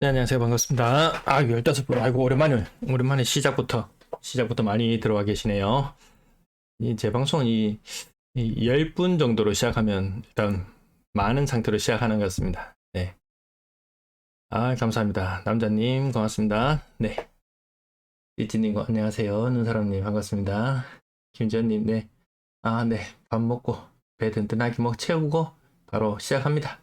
네, 안녕하세요. 반갑습니다. 15분. 아이고, 오랜만에 시작부터 많이 들어와 계시네요. 제 방송은 10분 정도로 시작하면 일단 많은 상태로 시작하는 것 같습니다. 네. 감사합니다. 남자님, 고맙습니다. 네. 띠띠님, 안녕하세요. 눈사람님, 반갑습니다. 김지현님, 네. 네. 밥 먹고, 배 든든하게 채우고, 바로 시작합니다.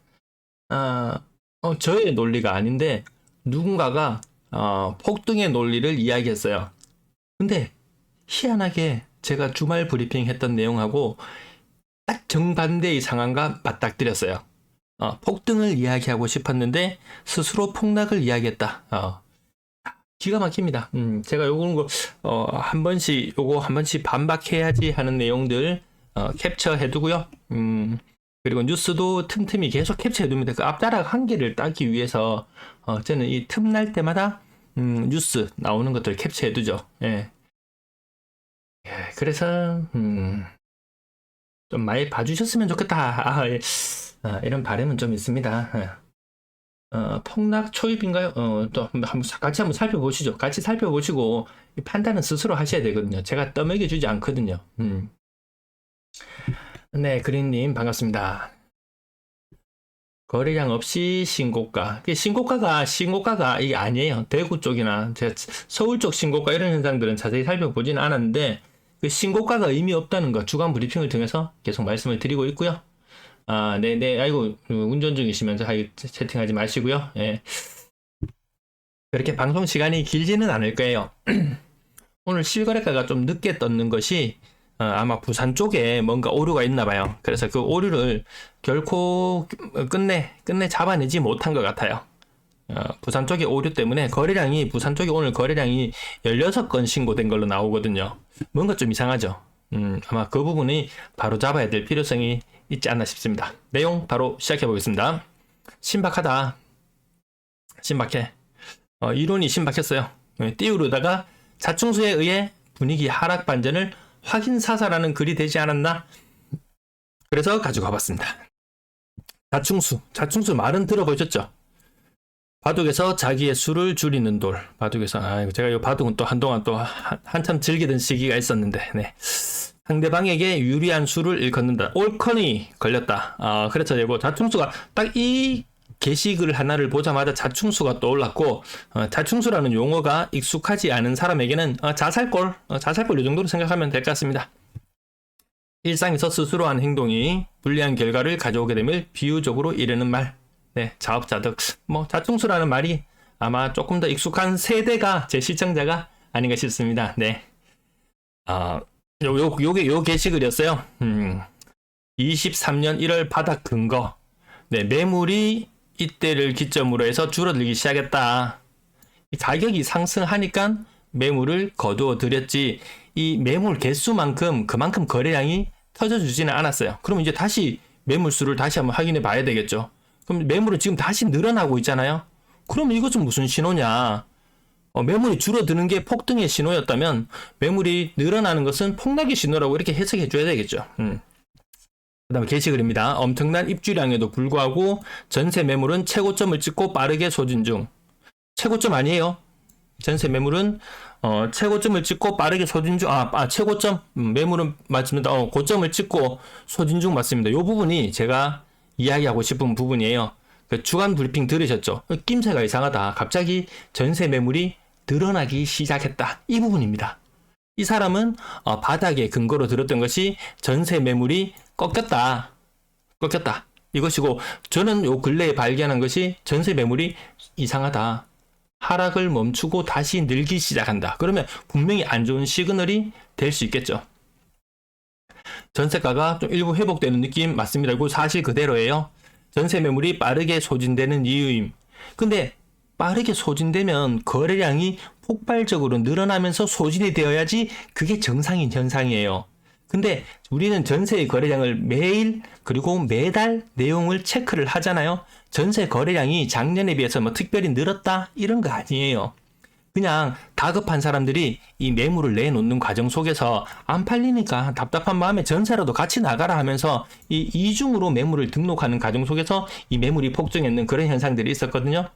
저의 논리가 아닌데 누군가가 폭등의 논리를 이야기했어요. 근데 희한하게 제가 주말 브리핑 했던 내용하고 딱 정반대의 상황과 맞닥뜨렸어요. 폭등을 이야기하고 싶었는데 스스로 폭락을 이야기했다. 기가 막힙니다. 제가 한 번씩 반박해야지 하는 내용들 캡처해두고요. 그리고 뉴스도 틈틈이 계속 캡처해둡니다. 그 앞자락 한 개를 따기 위해서 저는 이 틈날 때마다 뉴스 나오는 것들 캡처해두죠. 예. 그래서 좀 많이 봐주셨으면 좋겠다. 예. 이런 바람은 좀 있습니다. 폭락 초입인가요? 또 같이 한번 살펴보시죠. 같이 살펴보시고 판단은 스스로 하셔야 되거든요. 제가 떠먹여주지 않거든요. 네, 그린님 반갑습니다. 거래량 없이 신고가. 신고가가 이게 아니에요. 대구 쪽이나 제가 서울 쪽 신고가 이런 현상들은 자세히 살펴보지는 않았는데 그 신고가가 의미 없다는 거 주간 브리핑을 통해서 계속 말씀을 드리고 있고요. 네네. 아이고 운전 중이시면서 채팅하지 마시고요. 예. 그렇게 방송 시간이 길지는 않을 거예요. 오늘 실거래가가 좀 늦게 떴는 것이 아마 부산 쪽에 뭔가 오류가 있나 봐요. 그래서 그 오류를 결코 끝내 잡아내지 못한 것 같아요. 부산 쪽의 오류 때문에 부산 쪽에 오늘 거래량이 16건 신고된 걸로 나오거든요. 뭔가 좀 이상하죠. 아마 그 부분이 바로 잡아야 될 필요성이 있지 않나 싶습니다. 내용 바로 시작해 보겠습니다. 신박하다. 신박해. 이론이 신박했어요. 띄우르다가 자충수에 의해 분위기 하락 반전을 확인 사살하는 글이 되지 않았나? 그래서 가지고 와봤습니다. 자충수 말은 들어보셨죠? 바둑에서 자기의 수를 줄이는 돌. 바둑에서 제가 이 바둑은 또 한동안 또 한참 즐기던 시기가 있었는데, 네. 상대방에게 유리한 수를 일컫는다. 올컨이 걸렸다. 그래서 이거 자충수가 딱 이 게시글 하나를 보자마자 자충수가 떠올랐고, 자충수라는 용어가 익숙하지 않은 사람에게는 자살골 이 정도로 생각하면 될 것 같습니다. 일상에서 스스로 한 행동이 불리한 결과를 가져오게 됨을 비유적으로 이르는 말. 네, 자업자득. 자충수라는 말이 아마 조금 더 익숙한 세대가 제 시청자가 아닌가 싶습니다. 네. 요 게시글이었어요. 23년 1월 바닥 근거. 네, 매물이 이때를 기점으로 해서 줄어들기 시작했다. 가격이 상승하니까 매물을 거두어 들였지 이 매물 개수만큼 그만큼 거래량이 터져주지는 않았어요. 그럼 이제 다시 매물수를 다시 한번 확인해 봐야 되겠죠. 그럼 매물은 지금 다시 늘어나고 있잖아요. 그럼 이것은 무슨 신호냐? 매물이 줄어드는 게 폭등의 신호였다면 매물이 늘어나는 것은 폭락의 신호라고 이렇게 해석해 줘야 되겠죠. 그 다음에 게시글입니다. 엄청난 입주량에도 불구하고 전세 매물은 최고점을 찍고 빠르게 소진 중. 최고점 아니에요. 전세 매물은 최고점을 찍고 빠르게 소진 중. 최고점 매물은 맞습니다. 고점을 찍고 소진 중 맞습니다. 이 부분이 제가 이야기하고 싶은 부분이에요. 그 주간 브리핑 들으셨죠? 낌새가 이상하다. 갑자기 전세 매물이 늘어나기 시작했다. 이 부분입니다. 이 사람은 바닥에 근거로 들었던 것이 전세 매물이 꺾였다. 이것이고 저는 요 근래에 발견한 것이 전세 매물이 이상하다. 하락을 멈추고 다시 늘기 시작한다. 그러면 분명히 안 좋은 시그널이 될 수 있겠죠. 전세가가 좀 일부 회복되는 느낌 맞습니다. 이거 사실 그대로예요. 전세 매물이 빠르게 소진되는 이유임. 근데 빠르게 소진되면 거래량이 폭발적으로 늘어나면서 소진이 되어야지 그게 정상인 현상이에요. 근데 우리는 전세의 거래량을 매일 그리고 매달 내용을 체크를 하잖아요. 전세 거래량이 작년에 비해서 특별히 늘었다 이런 거 아니에요. 그냥 다급한 사람들이 이 매물을 내놓는 과정 속에서 안 팔리니까 답답한 마음에 전세라도 같이 나가라 하면서 이 이중으로 매물을 등록하는 과정 속에서 이 매물이 폭증했는 그런 현상들이 있었거든요.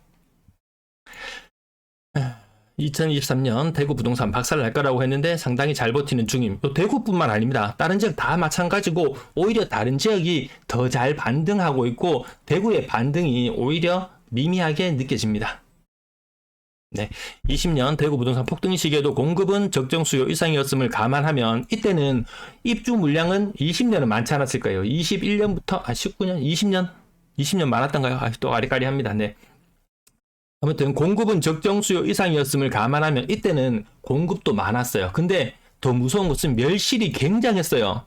2023년 대구 부동산 박살 날 거라고 했는데 상당히 잘 버티는 중임. 또 대구뿐만 아닙니다. 다른 지역 다 마찬가지고 오히려 다른 지역이 더 잘 반등하고 있고 대구의 반등이 오히려 미미하게 느껴집니다. 네, 20년 대구 부동산 폭등 시기에도 공급은 적정 수요 이상이었음을 감안하면 이때는 입주 물량은 20년은 많지 않았을 거예요. 21년부터 19년, 20년 많았던가요? 또 아리까리합니다. 네. 아무튼 공급은 적정 수요 이상이었음을 감안하면 이때는 공급도 많았어요. 근데 더 무서운 것은 멸실이 굉장했어요.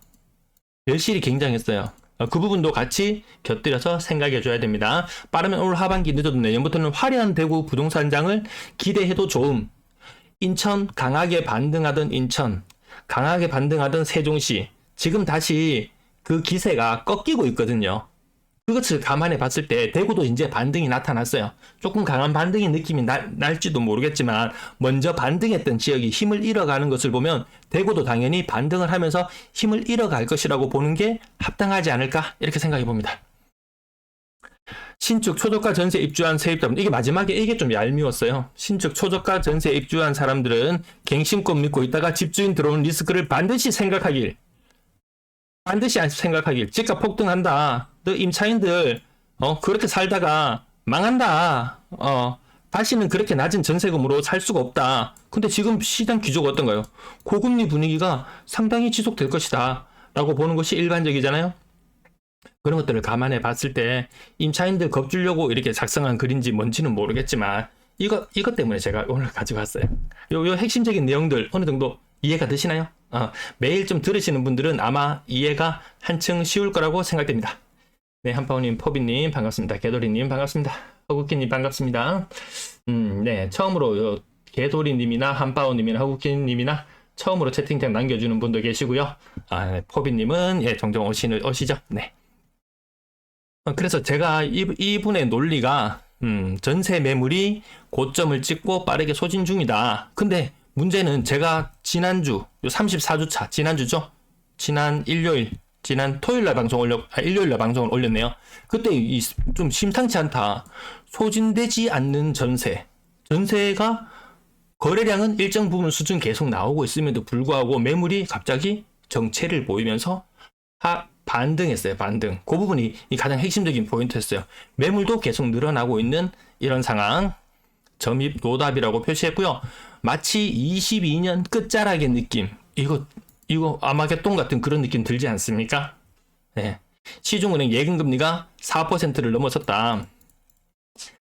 멸실이 굉장했어요. 그 부분도 같이 곁들여서 생각해 줘야 됩니다. 빠르면 올 하반기 늦어도 내년부터는 화려한 대구 부동산장을 기대해도 좋음. 인천 강하게 반등하던 인천, 강하게 반등하던 세종시, 지금 다시 그 기세가 꺾이고 있거든요. 그것을 감안해 봤을 때 대구도 이제 반등이 나타났어요. 조금 강한 반등의 느낌이 날지도 모르겠지만 먼저 반등했던 지역이 힘을 잃어가는 것을 보면 대구도 당연히 반등을 하면서 힘을 잃어갈 것이라고 보는 게 합당하지 않을까 이렇게 생각해 봅니다. 신축 초저가 전세 입주한 세입자분, 이게 마지막에 이게 좀 얄미웠어요. 신축 초저가 전세 입주한 사람들은 갱신권 믿고 있다가 집주인 들어오는 리스크를 반드시 생각하길. 집값 폭등한다. 너 임차인들 그렇게 살다가 망한다. 다시는 그렇게 낮은 전세금으로 살 수가 없다. 근데 지금 시장 기조가 어떤가요? 고금리 분위기가 상당히 지속될 것이다 라고 보는 것이 일반적이잖아요. 그런 것들을 감안해 봤을 때 임차인들 겁주려고 이렇게 작성한 글인지 뭔지는 모르겠지만 이것 때문에 제가 오늘 가지고 왔어요. 요 핵심적인 내용들 어느 정도 이해가 되시나요? 매일 좀 들으시는 분들은 아마 이해가 한층 쉬울 거라고 생각됩니다. 네, 한파오님, 포비님 반갑습니다. 개돌이님 반갑습니다. 허국기님 반갑습니다. 네, 처음으로 개돌이님이나 한파오님이나 허국기님이나 처음으로 채팅창 남겨주는 분도 계시고요. 네, 포비님은 종종 오시죠. 네. 그래서 제가 이분의 논리가 전세 매물이 고점을 찍고 빠르게 소진 중이다. 근데 문제는 제가 지난주 34주차 지난주죠. 지난 토요일날 일요일날 방송을 올렸네요. 그때 좀 심상치 않다. 소진되지 않는 전세가 거래량은 일정 부분 수준 계속 나오고 있음에도 불구하고 매물이 갑자기 정체를 보이면서 반등했어요. 반등. 그 부분이 가장 핵심적인 포인트였어요. 매물도 계속 늘어나고 있는 이런 상황. 점입 노답이라고 표시했고요. 마치 22년 끝자락의 느낌. 이거 아마겟돈 같은 그런 느낌 들지 않습니까? 네. 시중은행 예금금리가 4%를 넘어섰다.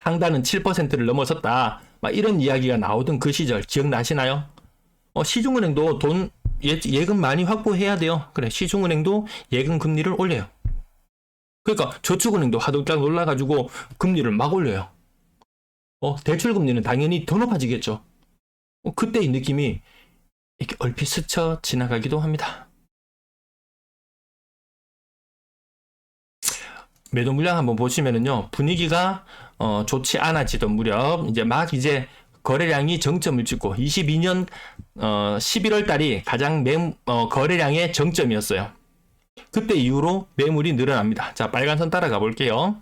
상단은 7%를 넘어섰다. 막 이런 이야기가 나오던 그 시절 기억나시나요? 시중은행도 예금 많이 확보해야 돼요. 그래, 시중은행도 예금 금리를 올려요. 그러니까 저축은행도 하도딱 올라가지고 금리를 막 올려요. 대출금리는 당연히 더 높아지겠죠. 그때의 느낌이 이렇게 얼핏 스쳐 지나가기도 합니다. 매도 물량 한번 보시면은요, 분위기가 좋지 않아지던 무렵 이제 거래량이 정점을 찍고 22년 11월 달이 가장 거래량의 정점이었어요. 그때 이후로 매물이 늘어납니다. 자, 빨간 선 따라가 볼게요.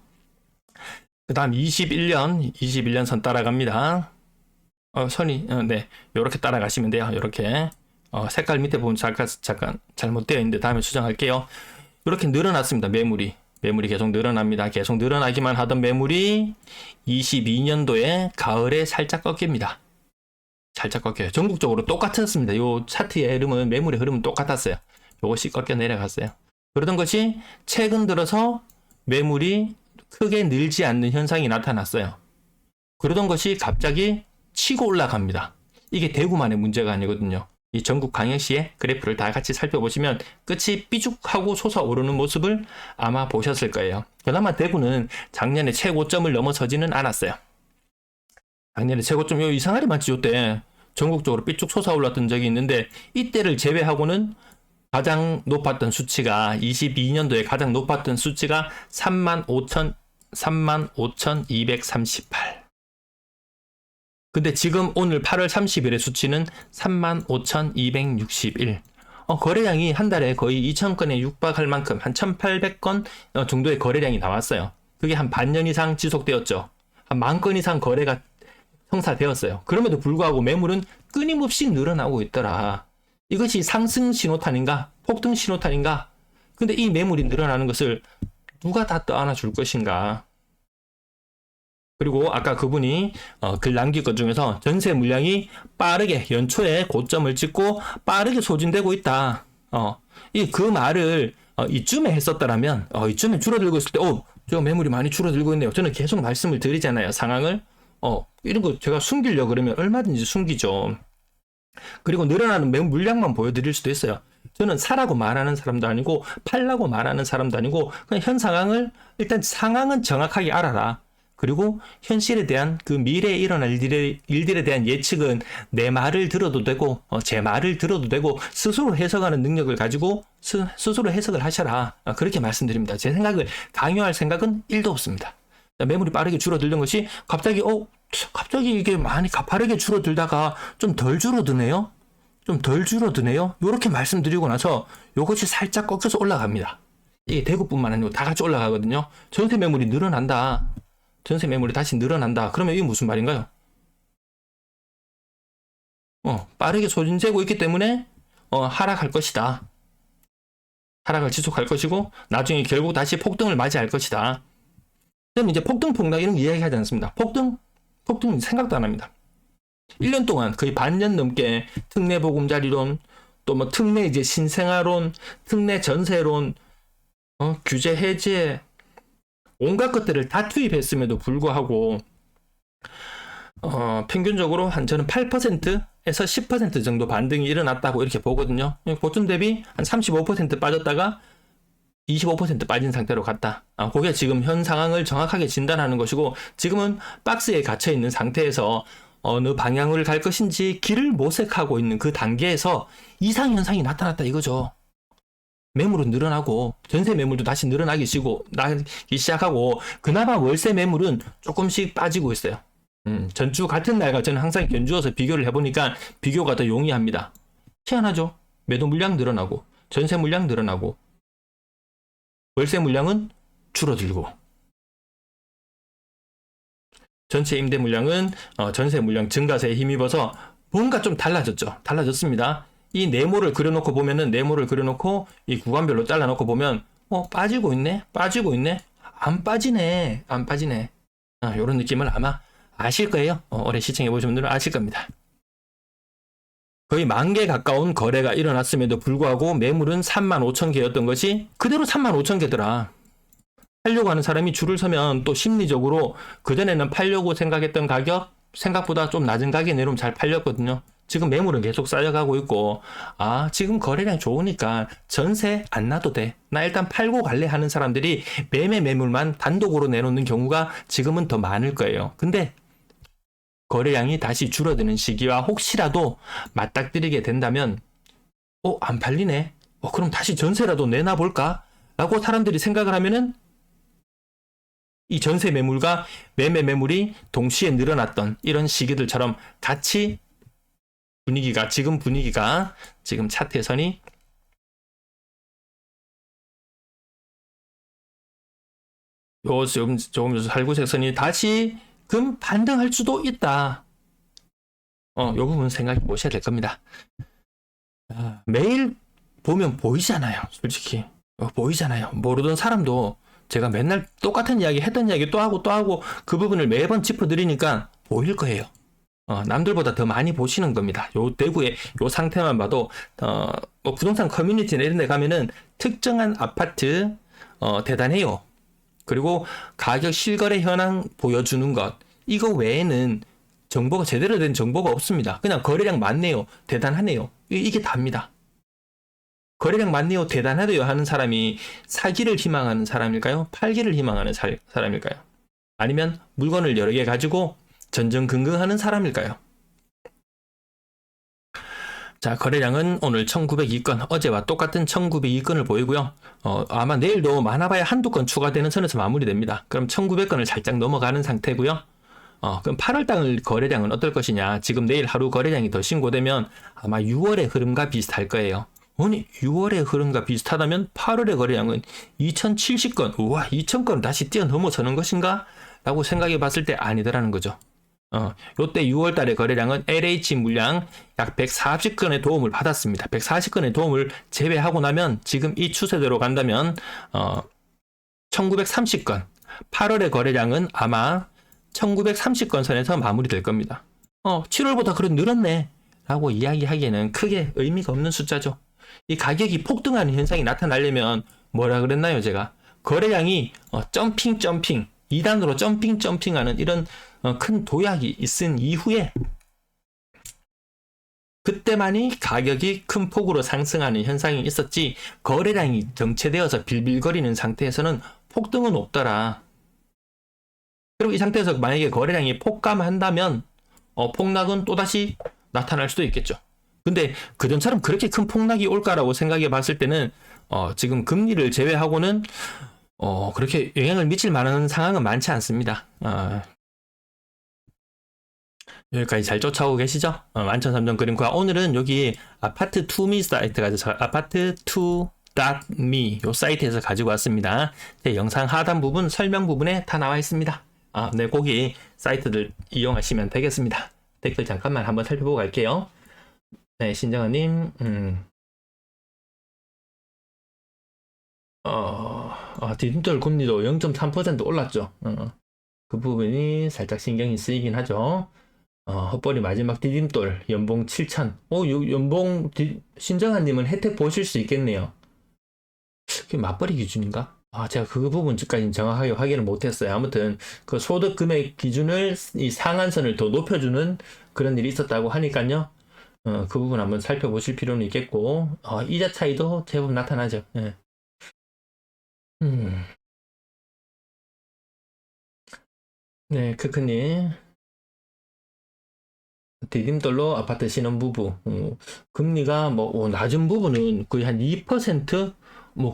그 다음 21년 선 따라갑니다. 선이 네, 요렇게 따라가시면 돼요. 요렇게 색깔 밑에 보면 잠깐 잘못되어 있는데 다음에 수정할게요. 이렇게 늘어났습니다. 매물이 계속 늘어납니다. 계속 늘어나기만 하던 매물이 22년도에 가을에 살짝 꺾입니다. 살짝 꺾여요. 전국적으로 똑같았습니다. 요 차트의 흐름은, 매물의 흐름은 똑같았어요. 요것이 꺾여 내려갔어요. 그러던 것이 최근 들어서 매물이 크게 늘지 않는 현상이 나타났어요. 그러던 것이 갑자기 치고 올라갑니다. 이게 대구만의 문제가 아니거든요. 이 전국 광역시의 그래프를 다 같이 살펴보시면 끝이 삐죽하고 솟아오르는 모습을 아마 보셨을 거예요. 그나마 대구는 작년에 최고점을 넘어서지는 않았어요. 작년에 최고점 이상하게 많지. 이때 전국적으로 삐쭉 솟아올랐던 적이 있는데 이때를 제외하고는 가장 높았던 수치가 22년도에 가장 높았던 수치가 35,238. 근데 지금 오늘 8월 30일의 수치는 35,261. 거래량이 한 달에 거의 2,000건에 육박할 만큼 한 1,800건 정도의 거래량이 나왔어요. 그게 한 반년 이상 지속되었죠. 한 10,000건 이상 거래가 성사되었어요. 그럼에도 불구하고 매물은 끊임없이 늘어나고 있더라. 이것이 상승 신호탄인가? 폭등 신호탄인가? 근데 이 매물이 늘어나는 것을 누가 다 떠안아 줄 것인가? 그리고 아까 그분이 글 남긴 것 중에서 전세 물량이 빠르게 연초에 고점을 찍고 빠르게 소진되고 있다. 이 그 말을 이쯤에 했었더라면 이쯤에 줄어들고 있을 때 저 매물이 많이 줄어들고 있네요. 저는 계속 말씀을 드리잖아요. 상황을 이런 거 제가 숨기려고 그러면 얼마든지 숨기죠. 그리고 늘어나는 매물 물량만 보여드릴 수도 있어요. 저는 사라고 말하는 사람도 아니고 팔라고 말하는 사람도 아니고 그냥 현 상황을 일단 상황은 정확하게 알아라. 그리고 현실에 대한 그 미래에 일어날 일들에 대한 예측은 내 말을 들어도 되고 제 말을 들어도 되고 스스로 해석하는 능력을 가지고 스스로 해석을 하셔라. 그렇게 말씀드립니다. 제 생각을 강요할 생각은 1도 없습니다. 매물이 빠르게 줄어들던 것이 갑자기 이게 많이 가파르게 줄어들다가 좀 덜 줄어드네요. 좀 덜 줄어드네요. 이렇게 말씀드리고 나서 이것이 살짝 꺾여서 올라갑니다. 이게 대구뿐만 아니고 다 같이 올라가거든요. 전세 매물이 늘어난다. 전세 매물이 다시 늘어난다. 그러면 이게 무슨 말인가요? 빠르게 소진되고 있기 때문에 하락할 것이다. 하락을 지속할 것이고 나중에 결국 다시 폭등을 맞이할 것이다. 그럼 이제 폭등 폭락 이런 거 이야기하지 않습니다. 폭등은 생각도 안 합니다. 1년 동안 거의 반년 넘게 특례 보금자리론, 또 뭐 특례 이제 신생아론, 특례 전세론, 규제 해제, 온갖 것들을 다 투입했음에도 불구하고 평균적으로 저는 8%에서 10% 정도 반등이 일어났다고 이렇게 보거든요. 고점 대비 한 35% 빠졌다가 25% 빠진 상태로 갔다. 그게 지금 현 상황을 정확하게 진단하는 것이고 지금은 박스에 갇혀 있는 상태에서 어느 방향을 갈 것인지 길을 모색하고 있는 그 단계에서 이상 현상이 나타났다 이거죠. 매물은 늘어나고 전세 매물도 다시 늘어나기 시작하고 그나마 월세 매물은 조금씩 빠지고 있어요. 전주 같은 날과 저는 항상 견주어서 비교를 해보니까 비교가 더 용이합니다. 희한하죠? 매도 물량 늘어나고 전세 물량 늘어나고 월세 물량은 줄어들고 전체 임대 물량은 전세 물량 증가세에 힘입어서 뭔가 좀 달라졌죠. 달라졌습니다. 이 네모를 그려놓고 보면은 네모를 그려놓고 이 구간별로 잘라놓고 보면 빠지고 있네 안 빠지네 이런 느낌을 아마 아실 거예요. 올해 시청해 보신 분들은 아실 겁니다. 거의 10,000개 가까운 거래가 일어났음에도 불구하고 매물은 35,000개였던 것이 그대로 35,000개더라. 팔려고 하는 사람이 줄을 서면 또 심리적으로 그전에는 팔려고 생각했던 가격 생각보다 좀 낮은 가격에 내놓으면 잘 팔렸거든요. 지금 매물은 계속 쌓여가고 있고 지금 거래량 좋으니까 전세 안 놔도 돼. 나 일단 팔고 갈래 하는 사람들이 매물만 단독으로 내놓는 경우가 지금은 더 많을 거예요. 근데 거래량이 다시 줄어드는 시기와 혹시라도 맞닥뜨리게 된다면 안 팔리네. 그럼 다시 전세라도 내놔볼까? 라고 사람들이 생각을 하면은 이 전세 매물과 매매 매물이 동시에 늘어났던 이런 시기들처럼 같이 지금 차트에선이 조금 살구색선이 다시금 반등할 수도 있다. 요 부분 생각해 보셔야 될 겁니다. 매일 보면 보이잖아요. 솔직히 보이잖아요. 모르던 사람도 제가 맨날 똑같은 이야기 했던 이야기 또 하고 그 부분을 매번 짚어드리니까 보일 거예요. 남들보다 더 많이 보시는 겁니다. 요 대구의 요 상태만 봐도 뭐 부동산 커뮤니티나 이런 데 가면은 특정한 아파트 대단해요. 그리고 가격 실거래 현황 보여주는 것 이거 외에는 정보가 제대로 된 정보가 없습니다. 그냥 거래량 많네요. 대단하네요. 이게 답니다. 거래량 많네요. 대단하대요 하는 사람이 사기를 희망하는 사람일까요? 팔기를 희망하는 사람일까요? 아니면 물건을 여러 개 가지고 전전긍긍하는 사람일까요? 자, 거래량은 오늘 1902건, 어제와 똑같은 1902건을 보이고요. 아마 내일도 많아봐야 한두 건 추가되는 선에서 마무리됩니다. 그럼 1900건을 살짝 넘어가는 상태고요. 그럼 8월달 거래량은 어떨 것이냐? 지금 내일 하루 거래량이 더 신고되면 아마 6월의 흐름과 비슷할 거예요. 아니 6월의 흐름과 비슷하다면 8월의 거래량은 2070건, 우와 2000건을 다시 뛰어넘어서는 것인가? 라고 생각해 봤을 때 아니더라는 거죠. 요때 6월 달에 거래량은 LH 물량 약 140건의 도움을 받았습니다. 140건의 도움을 제외하고 나면 지금 이 추세대로 간다면 1930건, 8월의 거래량은 아마 1930건 선에서 마무리될 겁니다. 7월보다 그래도 늘었네 라고 이야기하기에는 크게 의미가 없는 숫자죠. 이 가격이 폭등하는 현상이 나타나려면 뭐라 그랬나요, 제가? 거래량이 점핑 2단으로 점핑하는 이런 큰 도약이 있은 이후에 그때만이 가격이 큰 폭으로 상승하는 현상이 있었지, 거래량이 정체되어서 빌빌거리는 상태에서는 폭등은 없더라. 그리고 이 상태에서 만약에 거래량이 폭감한다면 폭락은 또다시 나타날 수도 있겠죠. 근데 그전처럼 그렇게 큰 폭락이 올까라고 생각해 봤을 때는 지금 금리를 제외하고는 그렇게 영향을 미칠 만한 상황은 많지 않습니다. 여기까지 잘 쫓아오고 계시죠? 11,300 그림과 오늘은 여기 아파트2미 사이트가 아파트2.me 요 사이트에서 가지고 왔습니다. 제 영상 하단 부분 설명 부분에 다 나와 있습니다. 네, 거기 사이트들 이용하시면 되겠습니다. 댓글 잠깐만 한번 살펴보고 갈게요. 네, 신정아님, 디딤돌 금리도 0.3% 올랐죠. 그 부분이 살짝 신경이 쓰이긴 하죠. 헛벌이 마지막 디딤돌 연봉 7,000. 연봉 신정아님은 혜택 보실 수 있겠네요. 그게 맞벌이 기준인가? 제가 그 부분까지는 정확하게 확인을 못했어요. 아무튼 그 소득 금액 기준을 이 상한선을 더 높여주는 그런 일이 있었다고 하니까요. 그 부분 한번 살펴보실 필요는 있겠고, 이자 차이도 제법 나타나죠. 예. 네, 크크님. 디딤돌로 아파트 신혼부부. 금리가 낮은 부분은 거의 한 2%?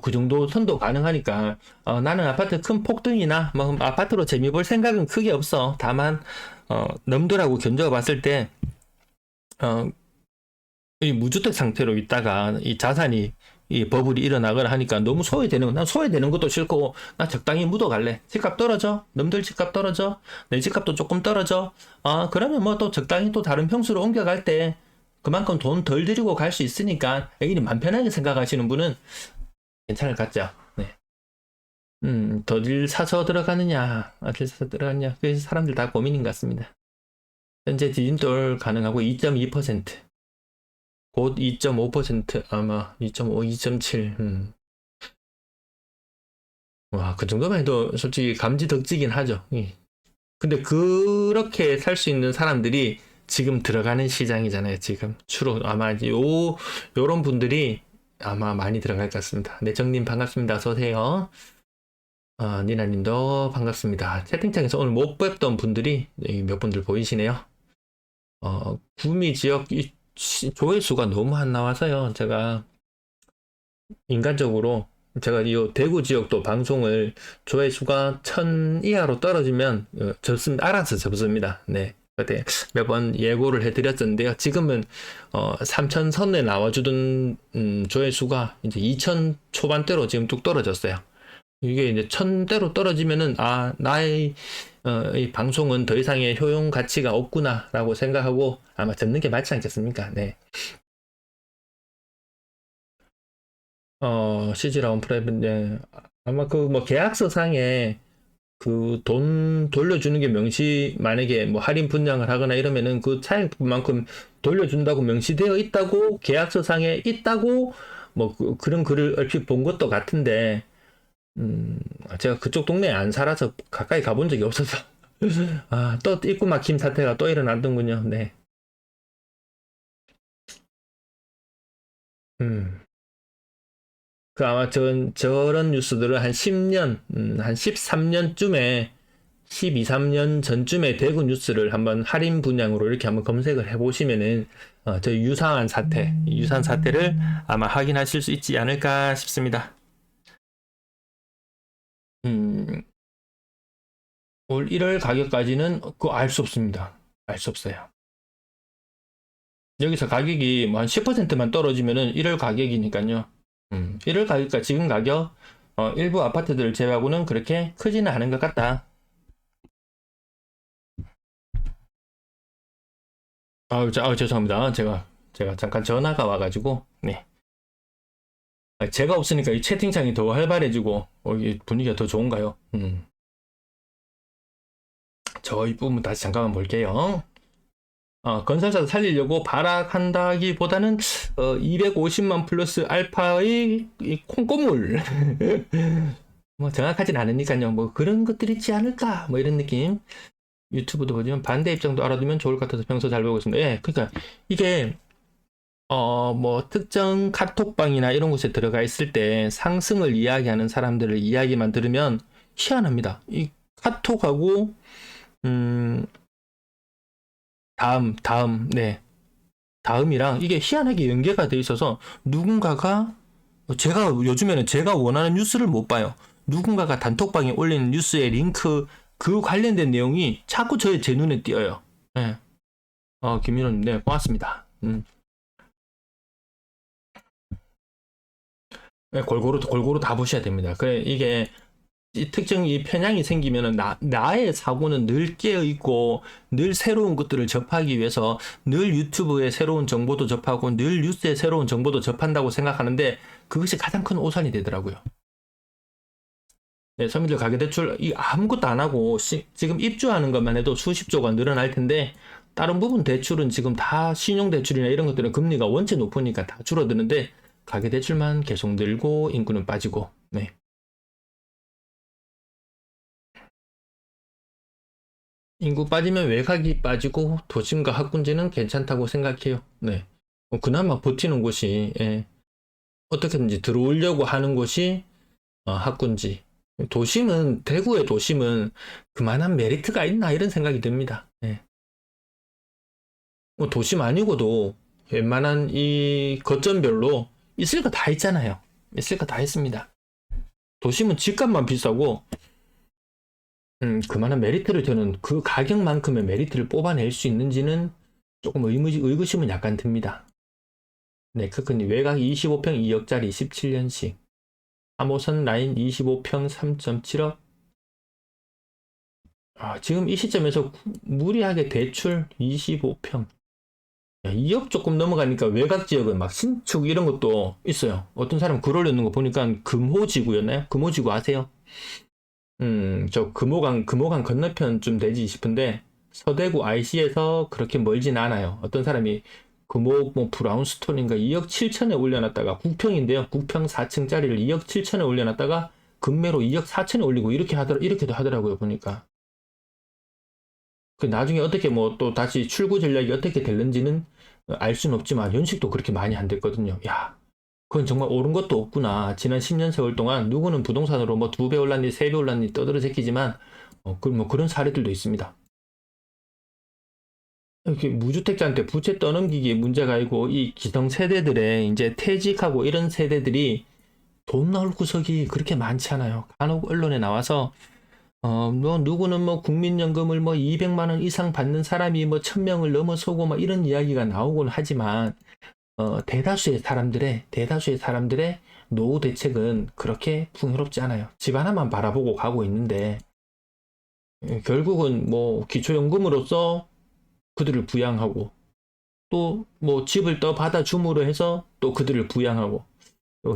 그 정도 선도 가능하니까, 나는 아파트 큰 폭등이나, 아파트로 재미 볼 생각은 크게 없어. 다만, 넘들하고 견적을 봤을 때, 이 무주택 상태로 있다가 이 자산이 이 버블이 일어나거나 하니까 너무 난 소외되는 것도 싫고, 나 적당히 묻어갈래. 집값 떨어져? 남들 집값 떨어져? 내 집값도 조금 떨어져? 그러면 또 적당히 또 다른 평수로 옮겨갈 때 그만큼 돈 덜 들이고 갈 수 있으니까 여기는 맘 편하게 생각하시는 분은 괜찮을 것 같죠? 네. 덜 사서 들어가느냐, 덜 사서 들어가느냐. 그래서 사람들 다 고민인 것 같습니다. 현재 디딤돌 가능하고 2.2%. 곧 2.5% 아마 2.5, 2.7. 와, 그 정도만 해도 솔직히 감지덕지긴 하죠. 근데 그렇게 살 수 있는 사람들이 지금 들어가는 시장이잖아요. 지금 주로 아마 요런 분들이 아마 많이 들어갈 것 같습니다. 네, 정님 반갑습니다. 어서 오세요. 니나님도 반갑습니다. 채팅창에서 오늘 못 뵙던 분들이 몇 분들 보이시네요. 구미 지역 조회수가 너무 안 나와서요. 제가 인간적으로 제가 이 대구 지역도 방송을 조회수가 1000 이하로 떨어지면 알아서 접습니다. 네. 그때 몇 번 예고를 해드렸었는데요. 지금은 3000 선에 나와주던 조회수가 이제 2000 초반대로 지금 뚝 떨어졌어요. 이게 이제 1000대로 떨어지면은 나의 이 방송은 더 이상의 효용 가치가 없구나 라고 생각하고 아마 접는 게 맞지 않겠습니까? 네. CG라운 프라이빗, 네. 아마 계약서상에 그 돈 돌려주는 게 만약에 할인 분양을 하거나 이러면은 그 차액만큼 돌려준다고 명시되어 있다고 계약서상에 있다고 그런 글을 얼핏 본 것도 같은데, 제가 그쪽 동네에 안 살아서 가까이 가본 적이 없어서 또 입구 막힘 사태가 또 일어났던군요. 네. 아마 저런 뉴스들은 한 10년, 한 13년쯤에 12, 3년 전쯤에 대구 뉴스를 한번 할인 분양으로 이렇게 한번 검색을 해보시면은 저 유사한 사태를 아마 확인하실 수 있지 않을까 싶습니다. 올 1월 가격까지는 알 수 없습니다. 알 수 없어요. 여기서 가격이 한 10%만 떨어지면은 1월 가격이니까요. 1월 가격과 지금 가격, 일부 아파트들을 제외하고는 그렇게 크지는 않은 것 같다. 죄송합니다. 제가 잠깐 전화가 와가지고, 네. 제가 없으니까 이 채팅창이 더 활발해지고, 이게 분위기가 더 좋은가요? 저 이 부분 다시 잠깐만 볼게요. 건설사 살리려고 발악한다기보다는 250만 플러스 알파의 이 콩고물 뭐 정확하진 않으니까요. 뭐 그런 것들이 있지 않을까 뭐 이런 느낌. 유튜브도 보지만 반대 입장도 알아두면 좋을 것 같아서 평소 잘 보고 있습니다. 예, 그러니까 이게 뭐 특정 카톡방이나 이런 곳에 들어가 있을 때 상승을 이야기하는 사람들을 이야기만 들으면 희한합니다. 이 카톡하고 음 네. 다음이랑 이게 희한하게 연계가 돼 있어서 누군가가 제가 요즘에는 제가 원하는 뉴스를 못 봐요. 누군가가 단톡방에 올린 뉴스의 링크 그 관련된 내용이 자꾸 제 눈에 띄어요. 네. 김민호님, 네, 고맙습니다. 네, 골고루 다 보셔야 됩니다. 그래, 이게 이 특정 이 편향이 생기면은 나의 사고는 늘 깨어 있고 늘 새로운 것들을 접하기 위해서 늘 유튜브에 새로운 정보도 접하고 늘 뉴스에 새로운 정보도 접한다고 생각하는데 그것이 가장 큰 오산이 되더라고요. 네, 서민들 가계대출 아무것도 안 하고 지금 입주하는 것만 해도 수십조가 늘어날 텐데 다른 부분 대출은 지금 다 신용대출이나 이런 것들은 금리가 원체 높으니까 다 줄어드는데 가계대출만 계속 늘고 인구는 빠지고 네. 인구 빠지면 외곽이 빠지고 도심과 학군지는 괜찮다고 생각해요. 네. 그나마 버티는 곳이 예. 어떻게든지 들어오려고 하는 곳이 학군지. 도심은 대구의 도심은 그만한 메리트가 있나 이런 생각이 듭니다. 예. 뭐 도심 아니고도 웬만한 이 거점별로 있을 거 다 있잖아요. 있을 거 다 있습니다. 도심은 집값만 비싸고 그만한 메리트를 저는 그 가격만큼의 메리트를 뽑아낼 수 있는지는 조금 의구심은 약간 듭니다. 네, 크크님 외곽 25평 2억짜리 17년식 3호선 라인 25평 3.7억 지금 이 시점에서 무리하게 대출 25평 2억 조금 넘어가니까 외곽 지역은 막 신축 이런 것도 있어요. 어떤 사람 글 올렸는 거 보니까 금호지구였나요? 금호지구 아세요? 저 금호강 건너편쯤 되지 싶은데 서대구 IC에서 그렇게 멀진 않아요. 어떤 사람이 금호 뭐 브라운스톤인가 2억 7천에 올려놨다가 9평인데요. 9평 4층짜리를 2억 7천에 올려놨다가 금매로 2억 4천에 올리고 이렇게도 하더라고요. 보니까. 그 나중에 어떻게 뭐 또 다시 출구 전략이 어떻게 될는지는 알 수는 없지만 연식도 그렇게 많이 안 됐거든요. 야, 그건 정말 옳은 것도 없구나. 지난 10년 세월 동안 누구는 부동산으로 뭐 2배 올랐니, 3배 올랐니 떠들어 새끼지만, 뭐 그런 사례들도 있습니다. 이렇게 무주택자한테 부채 떠넘기기 문제가 아니고, 이 기성세대들의 이제 퇴직하고 이런 세대들이 돈 나올 구석이 그렇게 많지 않아요. 간혹 언론에 나와서, 뭐, 누구는 뭐 국민연금을 뭐 200만 원 이상 받는 사람이 뭐 1000명을 넘어서고 막 이런 이야기가 나오곤 하지만, 대다수의 사람들의 노후 대책은 그렇게 풍요롭지 않아요. 집 하나만 바라보고 가고 있는데, 결국은 뭐 기초연금으로서 그들을 부양하고, 또 뭐 집을 더 받아줌으로 해서 또 그들을 부양하고,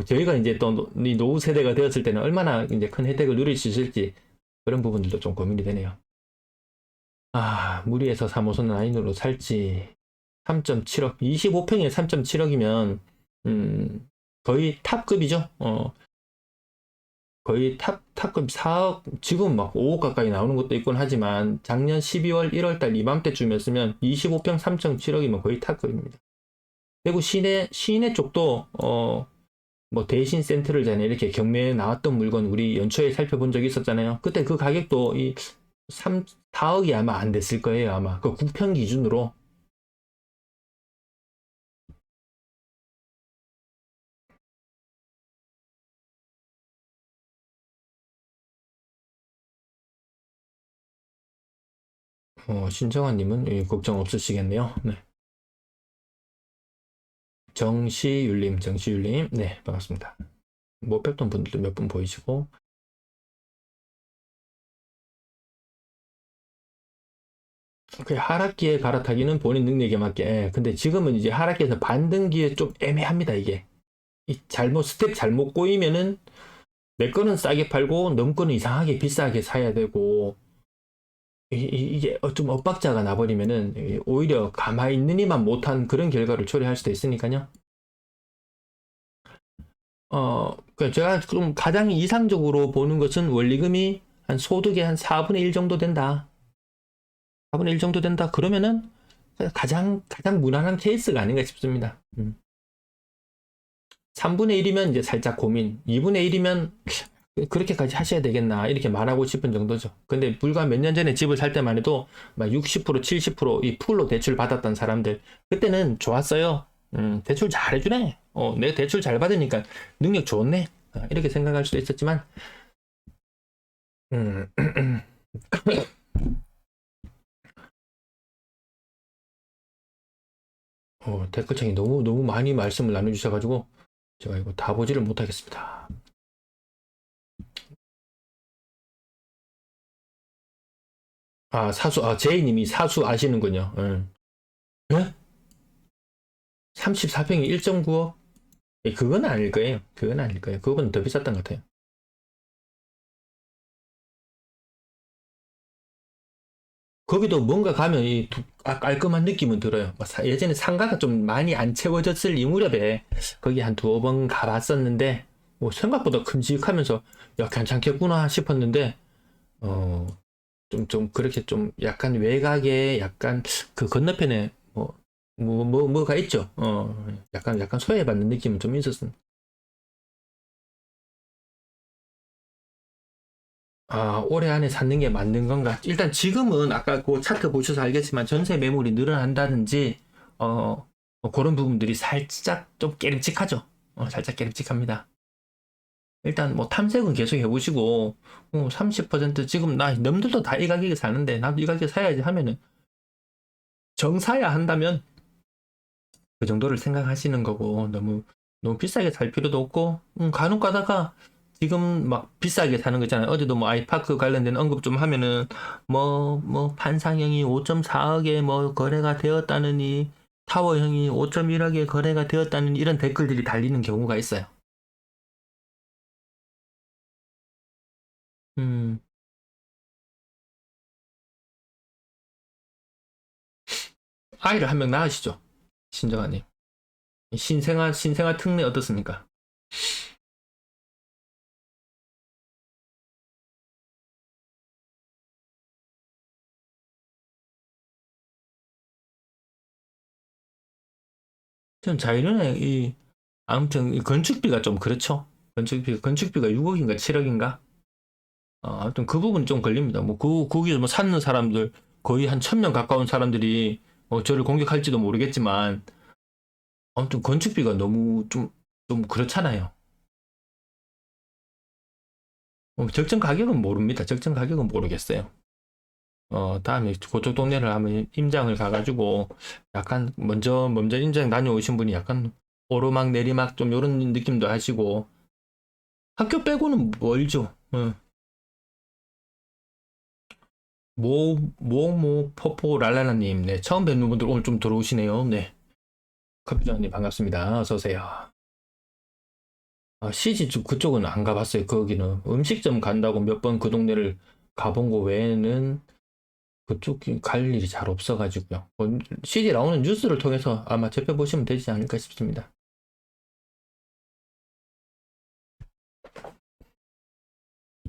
저희가 이제 또 이 노후 세대가 되었을 때는 얼마나 이제 큰 혜택을 누릴 수 있을지 그런 부분들도 좀 고민이 되네요. 무리해서 3호선 라인으로 살지. 3.7억, 25평에 3.7억이면, 거의 탑급이죠. 거의 탑급 4억, 지금 막 5억 가까이 나오는 것도 있곤 하지만, 작년 12월, 1월달 이맘때쯤이었으면 25평 3.7억이면 거의 탑급입니다. 그리고 시내 쪽도, 뭐 대신 센트를 전에 이렇게 경매에 나왔던 물건 우리 연초에 살펴본 적이 있었잖아요. 그때 그 가격도 4억이 아마 안 됐을 거예요. 아마. 그 국평 기준으로. 신정환님은 걱정 없으시겠네요. 네. 정시율님, 네, 반갑습니다. 못 뵙던 분들도 몇 분 보이시고, 그 하락기에 갈아타기는 본인 능력에 맞게. 예. 근데 지금은 이제 하락기에서 반등기에 좀 애매합니다, 이게. 이 잘못, 스텝 잘못 꼬이면은 내 거는 싸게 팔고 넘 거는 이상하게 비싸게 사야 되고 이게 좀 엇박자가 나버리면은 오히려 가만히 있는 이만 못한 그런 결과를 초래할 수도 있으니까요. 그 제가 좀 가장 이상적으로 보는 것은 원리금이 한 소득의 한 4분의 1 정도 된다. 4분의 1 정도 된다. 그러면은 가장 무난한 케이스가 아닌가 싶습니다. 3분의 1이면 이제 살짝 고민, 2분의 1이면 그렇게까지 하셔야 되겠나 이렇게 말하고 싶은 정도죠. 근데 불과 몇 년 전에 집을 살 때만 해도 막 60%, 70%이 풀로 대출 받았던 사람들 그때는 좋았어요. 대출 잘 해주네. 내가 대출 잘 받으니까 능력 좋네. 이렇게 생각할 수도 있었지만, 음, 댓글창에 너무 많이 말씀을 나눠주셔가지고 제가 이거 다 보지를 못하겠습니다. 제이님이 사수 아시는군요. 예? 34평이 1.9억? 그건 아닐 거예요. 그건 아닐 거예요. 그거보다 더 비쌌던 것 같아요. 거기도 뭔가 가면 깔끔한 느낌은 들어요. 예전에 상가가 좀 많이 안 채워졌을 이 무렵에 거기 한 두어 번 가봤었는데 뭐 생각보다 큼직하면서 야 괜찮겠구나 싶었는데 어, 좀 그렇게 좀 약간 외곽에 약간 그 건너편에 뭐가 있죠. 약간 소외받는 느낌은 좀 있었습니다. 올해 안에 찾는 게 맞는 건가? 일단 지금은 아까 그 차트 보셔서 알겠지만 전세 매물이 늘어난다든지, 그런 부분들이 살짝 좀 깨름칙하죠. 살짝 깨름칙합니다. 일단 뭐 탐색은 계속 해보시고, 30% 지금 남들도 다 이 가격에 사는데 나도 이 가격에 사야지 하면은 정사야 한다면 그 정도를 생각하시는 거고 너무 비싸게 살 필요도 없고 간혹 가다가 지금 막 비싸게 사는 거 있잖아요. 어제도 뭐 아이파크 관련된 언급 좀 하면은 뭐 판상형이 5.4억에 뭐 거래가 되었다느니 타워형이 5.1억에 거래가 되었다는 이런 댓글들이 달리는 경우가 있어요. 음, 아이를 한 명 낳으시죠. 신정아님. 신생아 특례 어떻습니까? 전 자이른의 아무튼 이 건축비가 좀 그렇죠. 건축비가 6억인가 7억인가? 아무튼 그 부분이 좀 걸립니다. 뭐 거기 뭐 사는 사람들 거의 한 1,000명 가까운 사람들이 저를 공격할지도 모르겠지만 아무튼 건축비가 너무 좀 그렇잖아요. 적정 가격은 모릅니다. 적정 가격은 모르겠어요. 다음에 그쪽 동네를 한번 임장을 가가지고 약간 먼저 임장 다녀오신 분이 약간 오르막 내리막 좀 이런 느낌도 하시고 학교 빼고는 멀죠. 포포 랄라라님, 네, 처음 뵙는 분들 오늘 좀 들어오시네요. 네, 커피존님 반갑습니다. 어서 오세요. 시지 그쪽은 안 가봤어요. 거기는 음식점 간다고 몇 번 그 동네를 가본 거 외에는 그쪽 갈 일이 잘 없어가지고요. CG 나오는 뉴스를 통해서 아마 접해보시면 되지 않을까 싶습니다.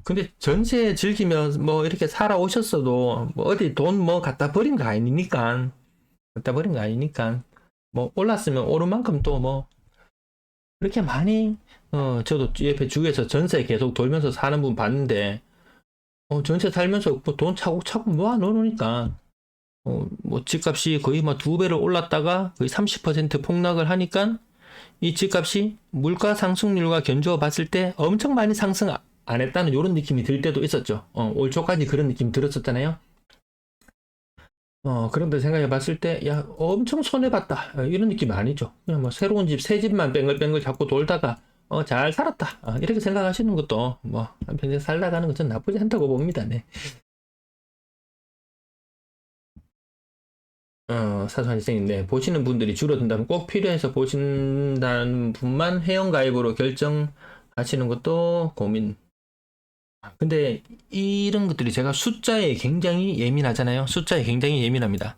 근데 전세 즐기면 뭐 이렇게 살아오셨어도 뭐 어디 돈 뭐 갖다 버린 거 아니니까 갖다 버린 거 아니니까 뭐 올랐으면 오른 만큼 또 뭐 그렇게 많이 저도 옆에 주위에서 전세 계속 돌면서 사는 분 봤는데 전세 살면서 뭐돈 차곡차곡 모아 놓으니까 뭐 집값이 거의 뭐 두 배를 올랐다가 거의 30% 폭락을 하니까 이 집값이 물가 상승률과 견주어 봤을 때 엄청 많이 상승 안 했다는 이런 느낌이 들 때도 있었죠. 올 초까지 그런 느낌 들었었잖아요. 그런데 생각해 봤을 때, 야, 엄청 손해봤다. 이런 느낌 아니죠. 그냥 뭐 새로운 집, 새 집만 뱅글뱅글 잡고 돌다가, 잘 살았다. 이렇게 생각하시는 것도, 뭐, 평생 살다 가는 것은 나쁘지 않다고 봅니다. 네. 사소한 희생인데 보시는 분들이 줄어든다면 꼭 필요해서 보신다는 분만 회원가입으로 결정하시는 것도 고민. 근데 이런 것들이 제가 숫자에 굉장히 예민하잖아요. 숫자에 굉장히 예민합니다.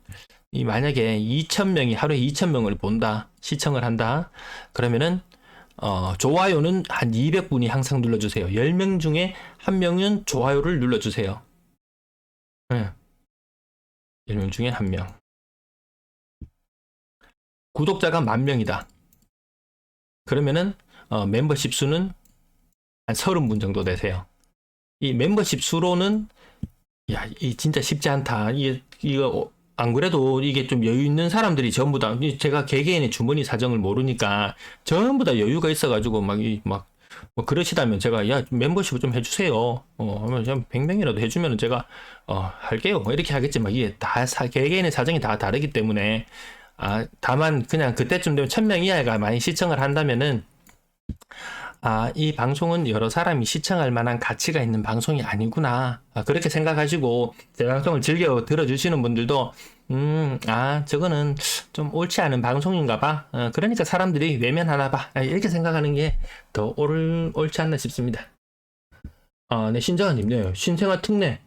만약에 2,000명이 하루에 2,000명을 본다, 시청을 한다, 그러면은 좋아요는 한 200분이 항상 눌러주세요. 10명 중에 1명은 좋아요를 눌러주세요. 네. 10명 중에 1명. 구독자가 10,000명이다. 그러면은 멤버십 수는 한 30분 정도 되세요. 이 멤버십 수로는 이 진짜 쉽지 않다. 이거 안 그래도 이게 좀 여유 있는 사람들이 전부 다 제가 개개인의 주머니 사정을 모르니까 전부 다 여유가 있어가지고 뭐 그러시다면 제가 멤버십을 좀 해주세요. 하면 100명이라도 해주면 제가 할게요. 뭐 이렇게 하겠지만 이게 다 개개인의 사정이 다 다르기 때문에 다만 그냥 그때쯤 되면 1,000명 이하가 많이 시청을 한다면은 이 방송은 여러 사람이 시청할 만한 가치가 있는 방송이 아니구나. 그렇게 생각하시고 제 방송을 즐겨 들어주시는 분들도 저거는 좀 옳지 않은 방송인가 봐. 그러니까 사람들이 외면하나 봐. 이렇게 생각하는 게 더 옳지 않나 싶습니다. 네, 신정아님, 네, 신생아 특례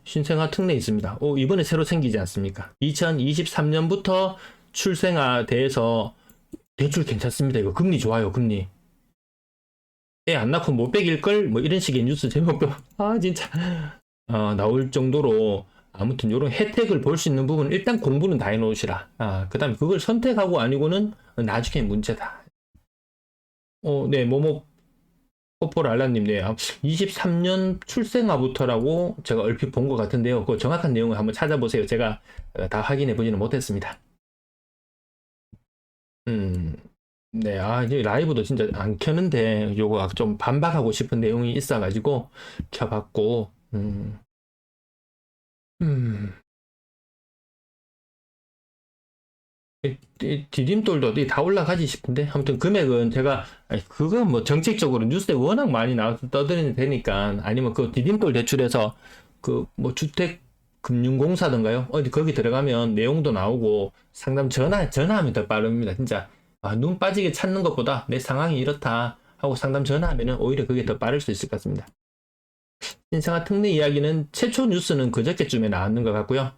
있습니다. 이번에 새로 생기지 않습니까? 2023년부터 출생아 대해서 대출 괜찮습니다. 이거 금리 좋아요, 금리. 애 안 낳고 못 beg일걸? 뭐 이런 식의 뉴스 제목도 진짜 나올 정도로 아무튼 이런 혜택을 볼 수 있는 부분은 일단 공부는 다 해놓으시라. 그 다음에 그걸 선택하고 아니고는 나중에 문제다. 네, 뽀뽀랄라님, 네, 23년 출생아부터라고 제가 얼핏 본 것 같은데요. 그 정확한 내용을 한번 찾아보세요. 제가 다 확인해 보지는 못했습니다. 네, 이제 라이브도 진짜 안 켜는데 요거 좀 반박하고 싶은 내용이 있어가지고 켜봤고, 음, 디딤돌도 다 올라가지 싶은데 아무튼 금액은 제가 그건 뭐 정책적으로 뉴스에 워낙 많이 나와서 떠드는 되니까 아니면 그 디딤돌 대출해서 그 뭐 주택 금융공사던가요? 어디 거기 들어가면 내용도 나오고 상담 전화하면 더 빠릅니다. 진짜 눈 빠지게 찾는 것보다 내 상황이 이렇다 하고 상담 전화하면은 오히려 그게 더 빠를 수 있을 것 같습니다. 신생아 특례 이야기는 최초 뉴스는 그저께쯤에 나왔는 것 같고요.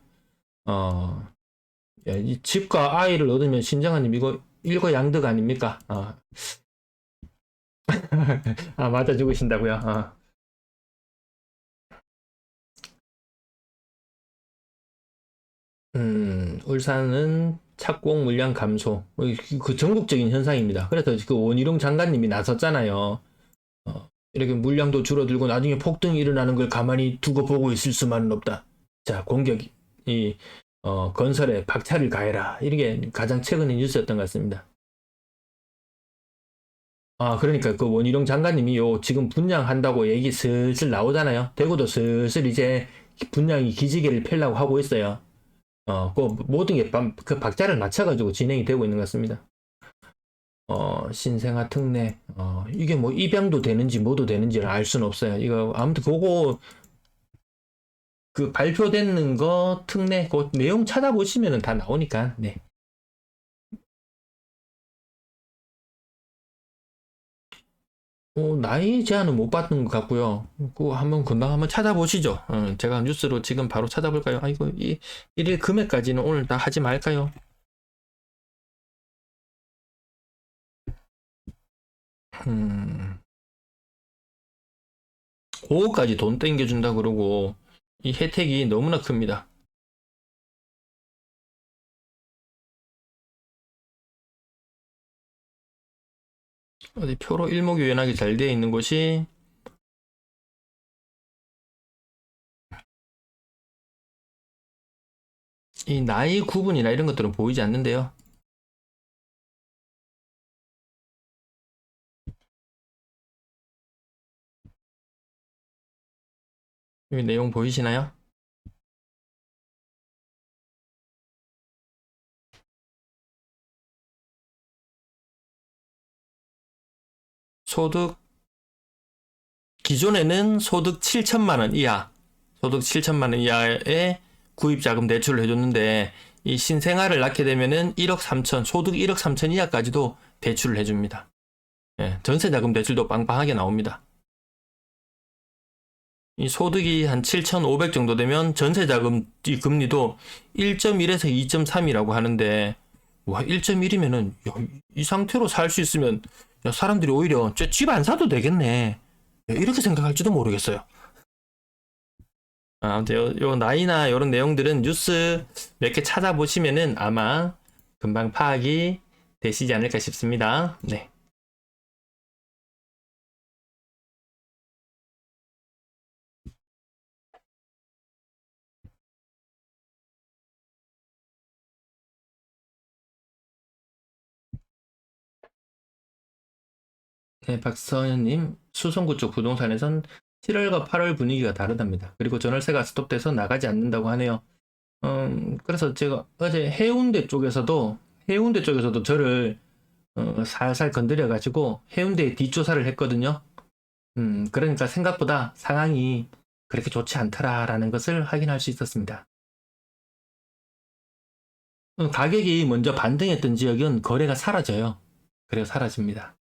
어, 이 집과 아이를 얻으면 신정아님 이거 일거양득 아닙니까? 맞아 죽으신다고요? 울산은 착공 물량 감소. 그 전국적인 현상입니다. 그래서 그 원희룡 장관님이 나섰잖아요. 이렇게 물량도 줄어들고 나중에 폭등이 일어나는 걸 가만히 두고 보고 있을 수만은 없다. 자, 공격이, 건설에 박차를 가해라. 이게 가장 최근의 뉴스였던 것 같습니다. 그러니까 그 원희룡 장관님이 지금 분양한다고 얘기 슬슬 나오잖아요. 대구도 슬슬 이제 분양이 기지개를 펴려고 하고 있어요. 그 모든 게 그 박자를 맞춰가지고 진행이 되고 있는 것 같습니다. 신생아 특례, 이게 뭐 입양도 되는지 뭐도 되는지를 알 수는 없어요. 이거 아무튼 그거 그 발표되는 거 특례 그 내용 찾아보시면은 다 나오니까 네. 나이 제한은 못 받는 것 같고요. 그거 한번 금방 한번 찾아보시죠. 제가 뉴스로 지금 바로 찾아볼까요? 이거 일일 금액까지는 오늘 다 하지 말까요? 그거까지 돈 땡겨준다 그러고 이 혜택이 너무나 큽니다. 어디 표로 일목요연하게 잘 되어 있는 곳이 이 나이 구분이나 이런 것들은 보이지 않는데요. 여기 내용 보이시나요? 소득 기존에는 소득 7천만 원 이하 소득 7천만 원 이하의 구입자금 대출을 해줬는데 이 신생아를 낳게 되면은 1억 3천, 소득 1억 3천 이하까지도 대출을 해줍니다. 예, 전세자금 대출도 빵빵하게 나옵니다. 이 소득이 한 7,500 정도 되면 전세자금 이 금리도 1.1에서 2.3이라고 하는데, 와, 1.1이면은 이 상태로 살 수 있으면 야, 사람들이 오히려 집 안 사도 되겠네. 야, 이렇게 생각할지도 모르겠어요. 아무튼 요 나이나 이런 내용들은 뉴스 몇 개 찾아보시면은 아마 금방 파악이 되시지 않을까 싶습니다. 네. 네, 박서연님, 수성구 쪽 부동산에선 7월과 8월 분위기가 다르답니다. 그리고 전월세가 스톱돼서 나가지 않는다고 하네요. 그래서 제가 어제 해운대 쪽에서도 저를 살살 건드려가지고 해운대에 뒷조사를 했거든요. 그러니까 생각보다 상황이 그렇게 좋지 않더라라는 것을 확인할 수 있었습니다. 가격이 먼저 반등했던 지역은 거래가 사라져요. 그래서 사라집니다.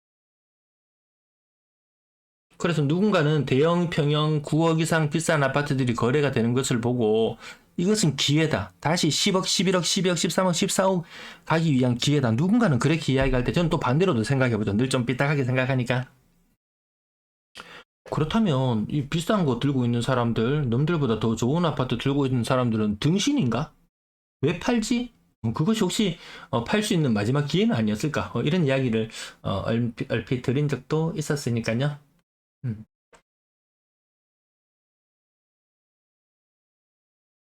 그래서 누군가는 대형 평형 9억 이상 비싼 아파트들이 거래가 되는 것을 보고 이것은 기회다. 다시 10억, 11억, 12억, 13억, 14억 가기 위한 기회다. 누군가는 그렇게 이야기할 때 저는 또 반대로도 생각해보죠. 늘 좀 삐딱하게 생각하니까. 그렇다면 이 비싼 거 들고 있는 사람들, 남들보다 더 좋은 아파트 들고 있는 사람들은 등신인가? 왜 팔지? 그것이 혹시 팔 수 있는 마지막 기회는 아니었을까? 이런 이야기를 얼핏 드린 적도 있었으니까요. 음.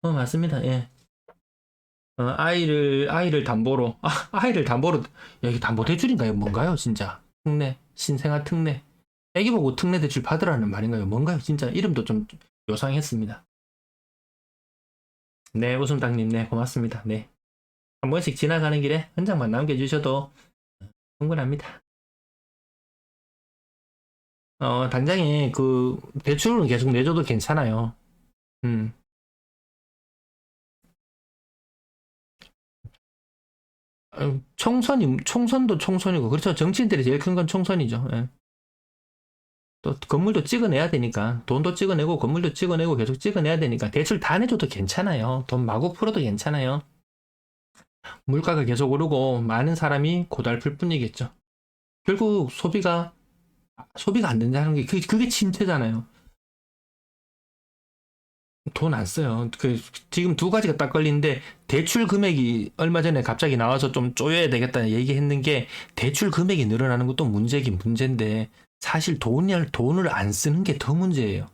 맞습니다. 예. 아이를 담보로, 아이를 담보로, 야, 이게 담보 대출인가요? 뭔가요, 진짜? 특례, 신생아 특례. 애기 보고 특례 대출 받으라는 말인가요? 뭔가요? 진짜 이름도 좀 요상했습니다. 네, 웃음닭님, 네, 고맙습니다. 네. 한 번씩 지나가는 길에 한 장만 남겨주셔도 충분합니다. 단장이 그, 대출은 계속 내줘도 괜찮아요. 음. 총선도 총선이고, 그렇죠. 정치인들이 제일 큰 건 총선이죠. 예. 또 건물도 찍어내야 되니까 돈도 찍어내고 건물도 찍어내고 계속 찍어내야 되니까 대출 다 내줘도 괜찮아요. 돈 마구 풀어도 괜찮아요. 물가가 계속 오르고 많은 사람이 고달플 뿐이겠죠. 결국 소비가 안 된다는 게 그게 침체잖아요. 돈 안 써요. 지금 두 가지가 딱 걸리는데 대출 금액이 얼마 전에 갑자기 나와서 좀 쪼여야 되겠다 얘기했는 게 대출 금액이 늘어나는 것도 문제긴 문제인데 사실 돈을 안 쓰는 게 더 문제예요.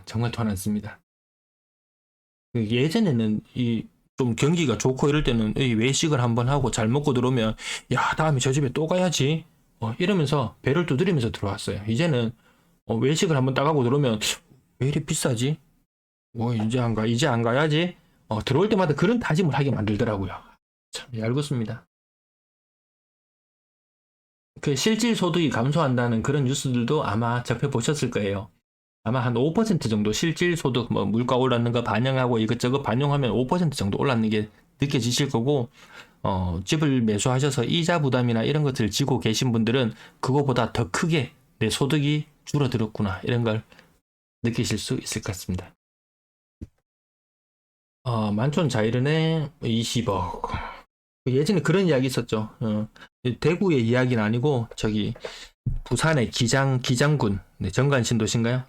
정말 돈 안 씁니다. 예전에는 이 좀 경기가 좋고 이럴 때는 이 외식을 한번 하고 잘 먹고 들어오면 야 다음에 저 집에 또 가야지 이러면서 배를 두드리면서 들어왔어요. 이제는 외식을 한번 따가고 들어오면 왜 이리 비싸지? 이제 안 가야지. 들어올 때마다 그런 다짐을 하게 만들더라고요. 참 얄궂습니다. 그 실질 소득이 감소한다는 그런 뉴스들도 아마 접해보셨을 거예요. 아마 한 5% 정도 실질 소득, 뭐 물가 올랐는 거 반영하고 이것저것 반영하면 5% 정도 올랐는 게 느껴지실 거고, 집을 매수하셔서 이자 부담이나 이런 것들을 지고 계신 분들은 그거보다 더 크게 내 소득이 줄어들었구나, 이런 걸 느끼실 수 있을 것 같습니다. 만촌 자이른에 20억. 예전에 그런 이야기 있었죠. 대구의 이야기는 아니고, 저기, 부산의 기장군, 네, 정관신도신가요?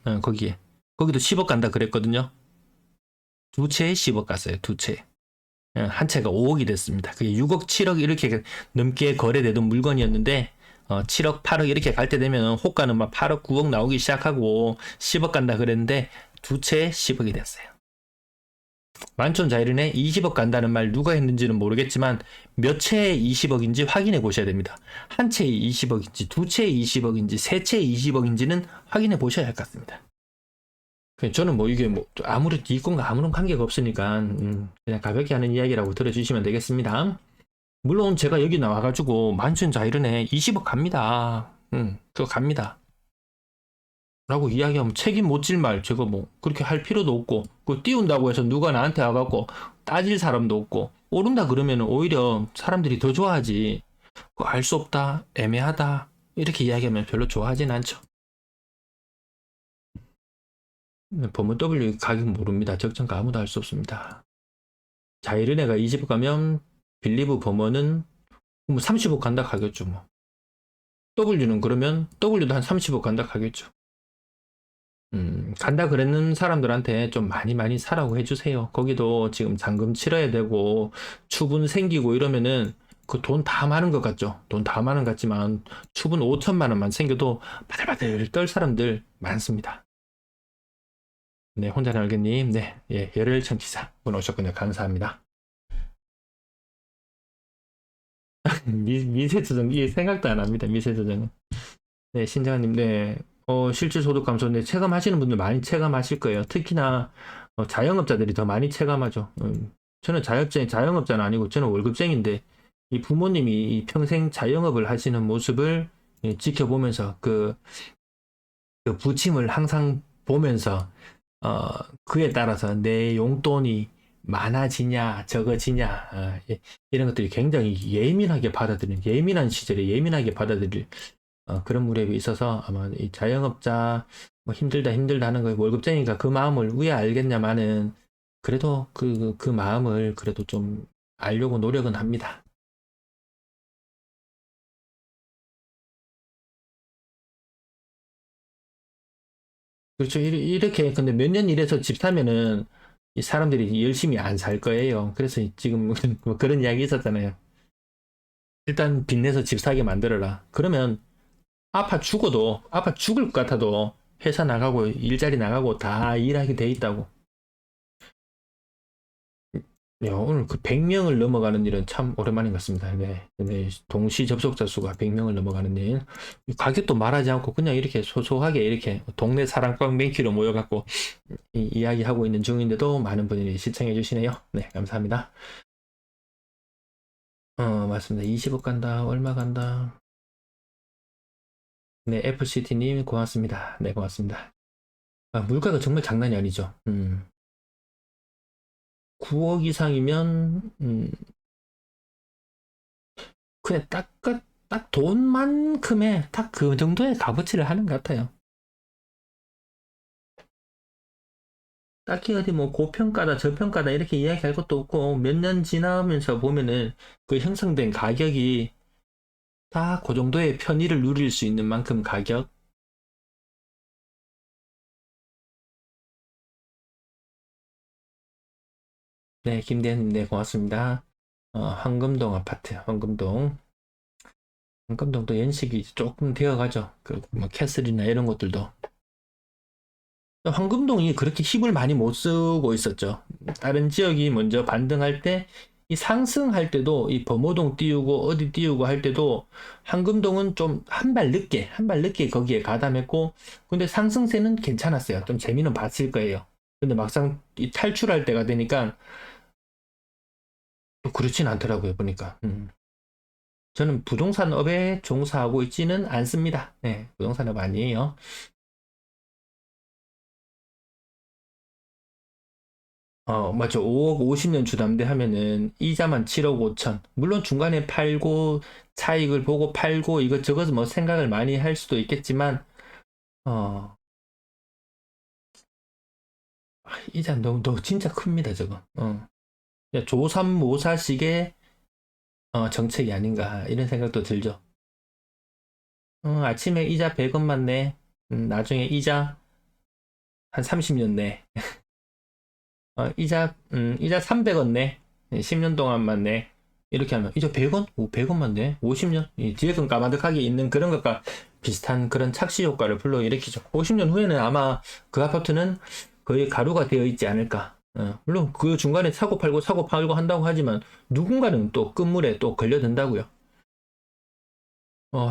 거기도 10억 간다 그랬거든요. 두 채에 10억 갔어요, 두 채. 한 채가 5억이 됐습니다. 그게 6억, 7억 이렇게 넘게 거래되던 물건이었는데, 7억, 8억 이렇게 갈 때 되면 호가는 막 8억, 9억 나오기 시작하고 10억 간다 그랬는데, 두 채에 10억이 됐어요. 만촌 자이른에 20억 간다는 말 누가 했는지는 모르겠지만 몇 채에 20억인지 확인해 보셔야 됩니다. 한 채에 20억인지 두 채에 20억인지 세 채에 20억인지는 확인해 보셔야 할 것 같습니다. 저는 뭐 이게 뭐 아무런 이권과 아무런 관계가 없으니까 그냥 가볍게 하는 이야기라고 들어주시면 되겠습니다. 물론 제가 여기 나와가지고 만촌 자이른에 20억 갑니다. 그거 갑니다. 라고 이야기하면 책임 못 질 말, 제가 뭐 그렇게 할 필요도 없고, 그 띄운다고 해서 누가 나한테 와갖고 따질 사람도 없고, 오른다 그러면 오히려 사람들이 더 좋아하지. 알 수 없다, 애매하다, 이렇게 이야기하면 별로 좋아하진 않죠. 범은 W 가격 모릅니다. 적정가 아무도 알 수 없습니다. 자이른애가 20억 가면 빌리브 범어는 뭐 30억 간다 가겠죠 뭐. W는 그러면 W도 한 30억 간다 가겠죠. 간다 그랬는 사람들한테 좀 많이 사라고 해주세요. 거기도 지금 잔금 치러야 되고 추분 생기고 이러면은 그 돈 다 많은 것 같죠. 돈 다 많은 것 같지만 추분 5천만 원만 생겨도 바들바들 떨 사람들 많습니다. 네, 혼자 날개님, 네, 예, 열혈 청취자 분 오셨군요. 감사합니다. 미세 조정, 이게 생각도 안 합니다. 미세 조정은. 네, 신장님, 네, 실질 소득 감소인데 체감하시는 분들 많이 체감하실 거예요. 특히나 자영업자들이 더 많이 체감하죠. 저는 자영업자는 아니고 저는 월급쟁인데 이 부모님이 이 평생 자영업을 하시는 모습을 지켜보면서 그 부침을 항상 보면서 그에 따라서 내 용돈이 많아지냐 적어지냐 이런 것들이 굉장히 예민하게 받아들이는 예민한 시절에 예민하게 받아들일 그런 무렵이 있어서 아마 이 자영업자 뭐 힘들다 하는 거에 월급쟁이가 그 마음을 왜 알겠냐마는 그래도 그 마음을 그래도 좀 알려고 노력은 합니다. 그렇죠. 이렇게 근데 몇 년 일해서 집 사면은 이 사람들이 열심히 안 살 거예요. 그래서 지금 뭐 그런 이야기 있었잖아요. 일단 빚내서 집 사게 만들어라. 그러면 아파 죽을 것 같아도 회사 나가고 일자리 나가고 다 일하게 돼 있다고. 네, 오늘 그 100명을 넘어가는 일은 참 오랜만인 것 같습니다. 네, 네, 동시 접속자 수가 100명을 넘어가는 일. 가격도 말하지 않고 그냥 이렇게 소소하게 이렇게 동네 사랑방 맨키로 모여갖고 이야기하고 있는 중인데도 많은 분들이 시청해 주시네요. 네, 감사합니다. 맞습니다. 20억 간다, 얼마 간다. 네, 애플시티님 고맙습니다. 네, 고맙습니다. 물가가 정말 장난이 아니죠. 9억 이상이면 그냥 딱 돈만큼의 딱 그 정도의 값어치를 하는 것 같아요. 딱히 어디 뭐 고평가다 저평가다 이렇게 이야기할 것도 없고 몇 년 지나면서 보면은 그 형성된 가격이 다 그 정도의 편의를 누릴 수 있는 만큼 가격. 네, 김대현님, 네, 고맙습니다. 황금동 아파트, 황금동도 연식이 조금 되어가죠. 그 뭐 캐슬이나 이런 것들도. 황금동이 그렇게 힘을 많이 못 쓰고 있었죠. 다른 지역이 먼저 반등할 때, 이 상승할 때도 이 범호동 띄우고 어디 띄우고 할 때도 황금동은 좀 한 발 늦게 거기에 가담했고, 근데 상승세는 괜찮았어요. 좀 재미는 봤을 거예요. 근데 막상 이 탈출할 때가 되니까 또 그렇진 않더라고요, 보니까. 저는 부동산업에 종사하고 있지는 않습니다. 네, 부동산업 아니에요. 맞죠. 5억 50년 주담대 하면은 이자만 7억 5천. 물론 중간에 팔고 차익을 보고 팔고 이것저것 뭐 생각을 많이 할 수도 있겠지만, 어, 이자 너무 진짜 큽니다, 저거. 조삼모사식의 정책이 아닌가 이런 생각도 들죠. 아침에 이자 100원만 내. 나중에 이자 한 30년 내. 이자 300원 내. 10년 동안만 내. 이렇게 하면 이제 100원? 100원만 내. 50년? 뒤에 건 까마득하게 있는 그런 것과 비슷한 그런 착시 효과를 불러일으키죠. 50년 후에는 아마 그 아파트는 거의 가루가 되어 있지 않을까. 물론 그 중간에 사고 팔고 한다고 하지만 누군가는 또 끝물에 또 걸려든다고요.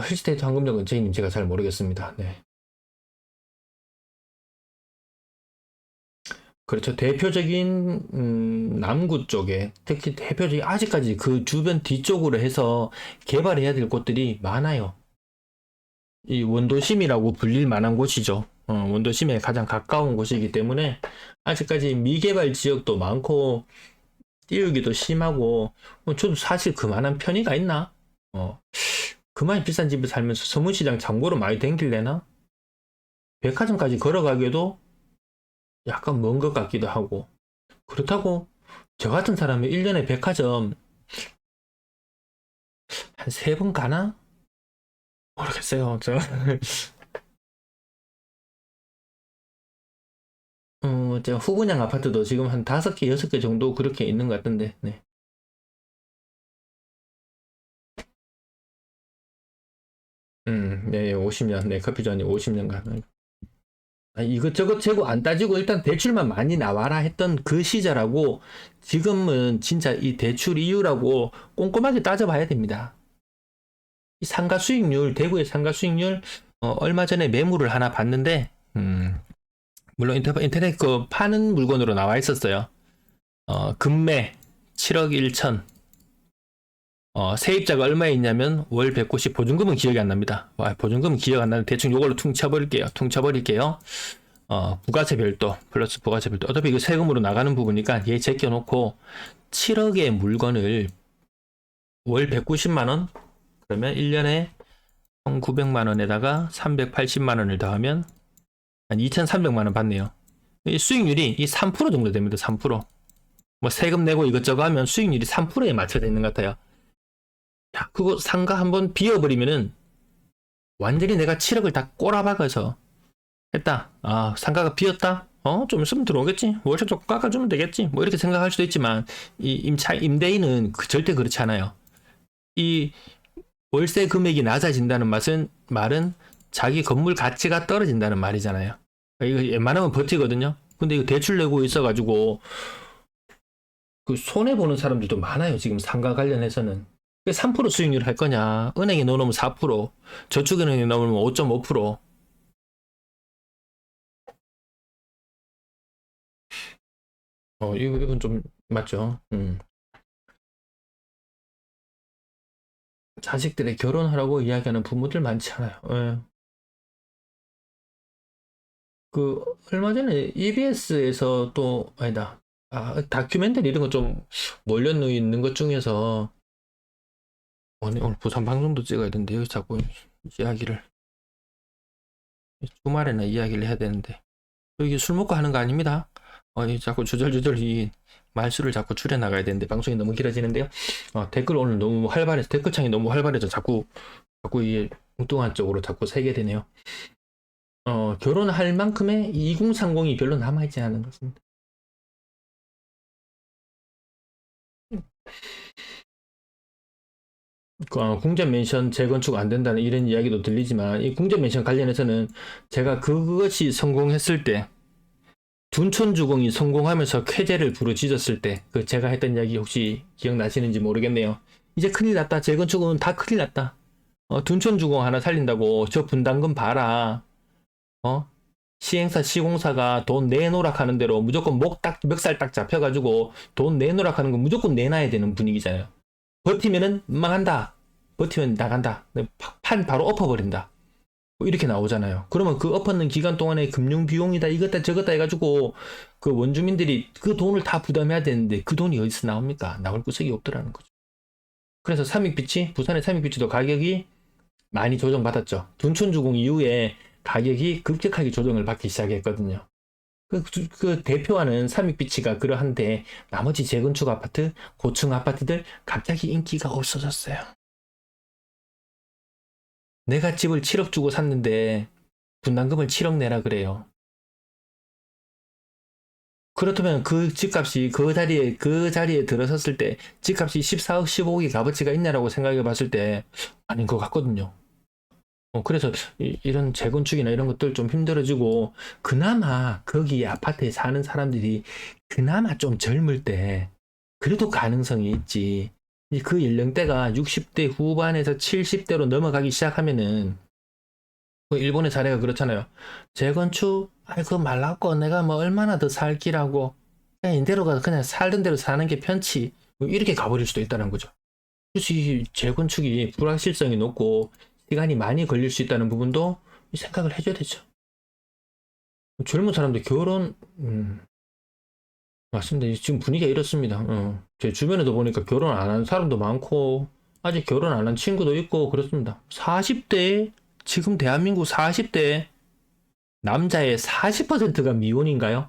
힐스테이트 황금역은 제이님 제가 잘 모르겠습니다. 네. 그렇죠. 대표적인 남구 쪽에 특히 대표적인 아직까지 그 주변 뒤쪽으로 해서 개발해야 될 곳들이 많아요. 이 원도심이라고 불릴 만한 곳이죠. 원도심에 가장 가까운 곳이기 때문에 아직까지 미개발 지역도 많고 띄우기도 심하고 저도 사실 그만한 편의가 있나? 그만이 비싼 집에 살면서 서문시장 장보러 많이 댕길래나? 백화점까지 걸어가기에도 약간 먼 것 같기도 하고 그렇다고 저 같은 사람이 1년에 백화점 한 3번 가나? 모르겠어요. 제가 후분양 아파트도 지금 한 5개, 6개 정도 그렇게 있는 것 같던데, 네. 네, 50년, 네, 커피존이 50년간. 이것저것 재고 안 따지고 일단 대출만 많이 나와라 했던 그 시절하고 지금은 진짜 이 대출 이유라고 꼼꼼하게 따져봐야 됩니다. 이 상가 수익률, 대구의 상가 수익률, 얼마 전에 매물을 하나 봤는데, 물론 인터넷 그 파는 물건으로 나와 있었어요. 금매 7억 1천. 세입자가 얼마에 있냐면 월 190, 보증금은 기억이 안 납니다. 보증금은 기억 안 나는데 대충 요걸로 퉁쳐버릴게요. 부가세 별도, 플러스 부가세 별도. 어차피 이거 세금으로 나가는 부분이니까 얘 제껴놓고 7억의 물건을 월 190만원? 그러면 1년에 1,900만원에다가 380만원을 더하면 한 2,300만원 받네요. 이 수익률이 이 3% 정도 됩니다. 3%. 뭐 세금 내고 이것저것 하면 수익률이 3%에 맞춰져 있는 것 같아요. 야, 그거 상가 한번 비워버리면은 완전히 내가 7억을 다 꼬라박아서 했다. 상가가 비었다? 좀 있으면 들어오겠지. 월세 조금 깎아주면 되겠지. 뭐 이렇게 생각할 수도 있지만 이 임대인은 절대 그렇지 않아요. 이 월세 금액이 낮아진다는 말은 자기 건물 가치가 떨어진다는 말이잖아요. 이거 웬만하면 버티거든요. 근데 이거 대출 내고 있어가지고 그 손해 보는 사람들도 많아요. 지금 상가 관련해서는. 3% 수익률 할 거냐? 은행에 넣어놓으면 4%, 저축은행에 넣으면 5.5%. 이건 좀 맞죠? 자식들의 결혼하라고 이야기하는 부모들 많지 않아요. 예. 그 얼마 전에 EBS에서 또 아니다. 다큐멘터리 이런 거 좀 몰려 있는 것 중에서 오늘 부산 방송도 찍어야 되는데 여기 자꾸 이야기를 주말에나 이야기를 해야 되는데 여기 술 먹고 하는 거 아닙니다. 자꾸 주절주절 이 말수를 자꾸 줄여 나가야 되는데 방송이 너무 길어지는데요. 댓글 오늘 너무 활발해서 댓글창이 너무 활발해서 자꾸 이 엉뚱한 쪽으로 자꾸 새게 되네요. 결혼할 만큼의 2030이 별로 남아있지 않은 것 같습니다. 궁전 맨션 재건축 안 된다는 이런 이야기도 들리지만 이 궁전 맨션 관련해서는 제가 그것이 성공했을 때 둔촌주공이 성공하면서 쾌재를 부르짖었을 때 그 제가 했던 이야기 혹시 기억나시는지 모르겠네요. 이제 큰일 났다. 재건축은 다 큰일 났다. 둔촌주공 하나 살린다고 저 분담금 봐라. 시행사 시공사가 돈 내놓으라 하는 대로 무조건 멱살 딱 잡혀가지고 돈 내놓으라 하는 거 무조건 내놔야 되는 분위기잖아요. 버티면은 망한다. 버티면 나간다. 판 바로 엎어버린다. 뭐 이렇게 나오잖아요. 그러면 그 엎었는 기간 동안에 금융 비용이다 이것다 저것다 해가지고 그 원주민들이 그 돈을 다 부담해야 되는데 그 돈이 어디서 나옵니까? 나올 구석이 없더라는 거죠. 그래서 부산의 삼익비치도 가격이 많이 조정받았죠. 둔촌주공 이후에 가격이 급격하게 조정을 받기 시작했거든요. 그 대표하는 삼익비치가 그러한데 나머지 재건축 아파트, 고층 아파트들 갑자기 인기가 없어졌어요. 내가 집을 7억 주고 샀는데 분담금을 7억 내라 그래요. 그렇다면 그 집값이 그 자리에 들어섰을 때 집값이 14억, 15억이 값어치가 있냐라고 생각해 봤을 때 아닌 것 같거든요. 그래서 이런 재건축이나 이런 것들 좀 힘들어지고 그나마 거기 아파트에 사는 사람들이 그나마 좀 젊을 때 그래도 가능성이 있지. 그 연령대가 60대 후반에서 70대로 넘어가기 시작하면은 그 일본의 사례가 그렇잖아요. 재건축, 그거 말랐고 내가 뭐 얼마나 더 살기라고 그냥 이대로 가서 그냥 살던 대로 사는 게 편치. 뭐 이렇게 가버릴 수도 있다는 거죠. 그래서 이 재건축이 불확실성이 높고 시간이 많이 걸릴 수 있다는 부분도 생각을 해줘야 되죠. 젊은 사람들 결혼, 맞습니다. 지금 분위기가 이렇습니다. 제 주변에도 보니까 결혼 안 한 사람도 많고, 아직 결혼 안 한 친구도 있고, 그렇습니다. 40대, 지금 대한민국 40대 남자의 40%가 미혼인가요?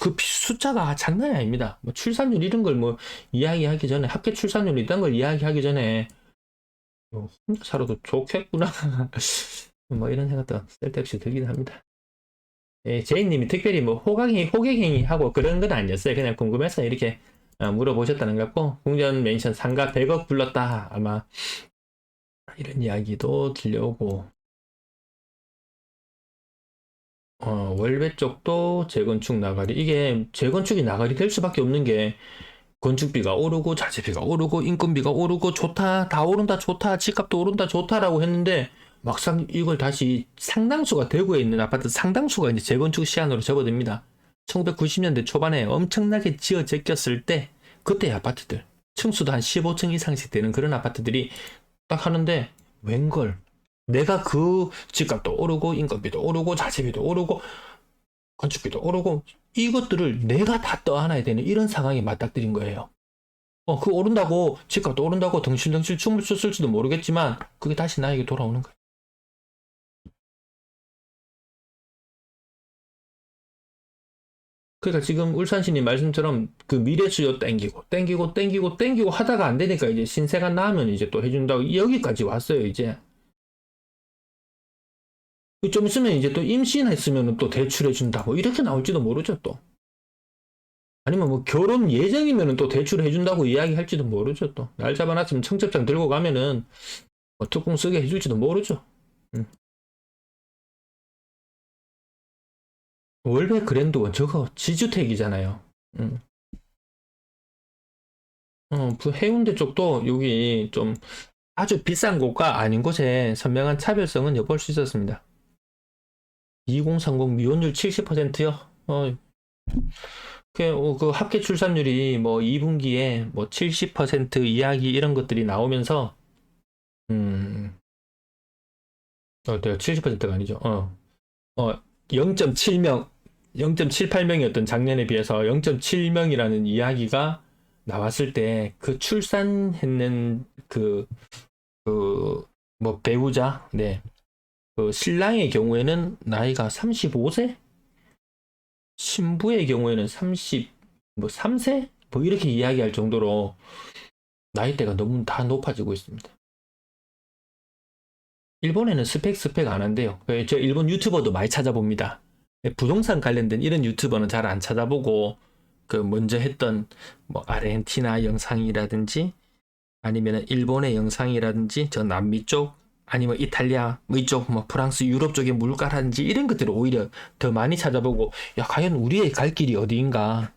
그 숫자가 장난이 아닙니다. 뭐 출산율 이런 걸 뭐 이야기하기 전에, 합계 출산율 이런 걸 이야기하기 전에, 혼자 살아도 좋겠구나. 뭐 이런 생각도 쓸데없이 들긴 합니다. 예, 제이님이 특별히 뭐 호객행위 하고 그런 건 아니었어요. 그냥 궁금해서 이렇게 물어보셨다는 것 같고, 궁전 멘션 상가 100억 불렀다. 아마 이런 이야기도 들려오고, 월배 쪽도 재건축 나가리. 이게 재건축이 나가리 될 수밖에 없는 게, 건축비가 오르고 자재비가 오르고 인건비가 오르고 좋다 다 오른다 좋다 집값도 오른다 좋다라고 했는데 막상 이걸 다시 상당수가 대구에 있는 아파트 상당수가 이제 재건축 시안으로 접어듭니다. 1990년대 초반에 엄청나게 지어 제꼈을 때 그때 아파트들 층수도 한 15층 이상씩 되는 그런 아파트들이 딱 하는데 웬걸 내가 그 집값도 오르고 인건비도 오르고 자재비도 오르고 건축비도 오르고 이것들을 내가 다 떠안아야 되는 이런 상황에 맞닥뜨린 거예요. 그 오른다고 집값도 오른다고 덩실덩실 춤을 췄을지도 모르겠지만 그게 다시 나에게 돌아오는 거예요. 그러니까 지금 울산시님 말씀처럼 그 미래 수요 땡기고 하다가 안 되니까 이제 신세가 나면 이제 또 해준다고 여기까지 왔어요 이제. 좀 있으면 이제 또 임신했으면 또 대출해준다 뭐 이렇게 나올지도 모르죠 또. 아니면 뭐 결혼 예정이면 또 대출해준다고 이야기할지도 모르죠 또. 날 잡아놨으면 청첩장 들고 가면은 뭐 특공 쓰게 해줄지도 모르죠. 월배 그랜드원 저거 지주택이잖아요. 음. 그 해운대 쪽도 여기 좀 아주 비싼 곳과 아닌 곳에 선명한 차별성은 엿볼 수 있었습니다. 2030 미혼율 70%요. 그 합계 출산율이 뭐 2분기에 뭐 70% 이야기 이런 것들이 나오면서 내가 70%가 아니죠. 0.7명, 0.78명이었던 작년에 비해서 0.7명이라는 이야기가 나왔을 때 그 출산했는 뭐 배우자, 네. 그 신랑의 경우에는 나이가 35세? 신부의 경우에는 3세? 뭐 이렇게 이야기할 정도로 나이대가 너무 다 높아지고 있습니다. 일본에는 스펙 안 한대요. 저 일본 유튜버도 많이 찾아봅니다. 부동산 관련된 이런 유튜버는 잘 안 찾아보고 그 먼저 했던 뭐 아르헨티나 영상이라든지 아니면 일본의 영상이라든지 저 남미 쪽 아니면 이탈리아 뭐 이쪽 뭐 프랑스 유럽 쪽의 물가라든지 이런 것들을 오히려 더 많이 찾아보고 야 과연 우리의 갈 길이 어디인가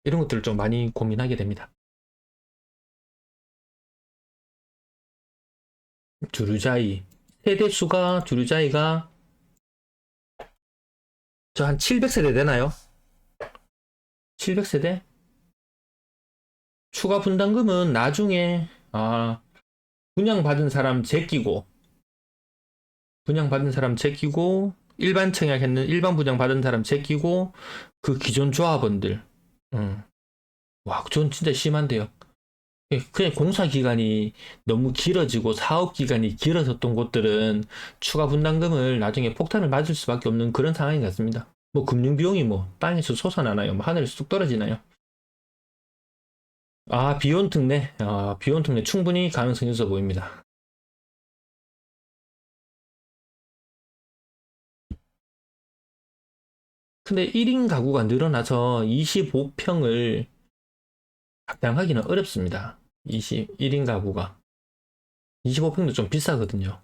이런 것들을 좀 많이 고민하게 됩니다. 주류자이 세대 수가 주류자이가 저 한 700세대 되나요? 700세대? 추가 분담금은 나중에 분양받은 사람 제끼고 일반 청약했는 일반 분양받은 사람 제끼고 그 기존 조합원들 와, 전 진짜 심한데요. 그냥 공사 기간이 너무 길어지고 사업 기간이 길어졌던 곳들은 추가 분담금을 나중에 폭탄을 맞을 수밖에 없는 그런 상황이 같습니다. 뭐 금융 비용이 뭐 땅에서 솟아나나요? 뭐 하늘에서 뚝 떨어지나요? 비혼 특례 충분히 가능성이 있어 보입니다. 근데 1인 가구가 늘어나서 25평을 감당하기는 어렵습니다. 1인 가구가. 25평도 좀 비싸거든요.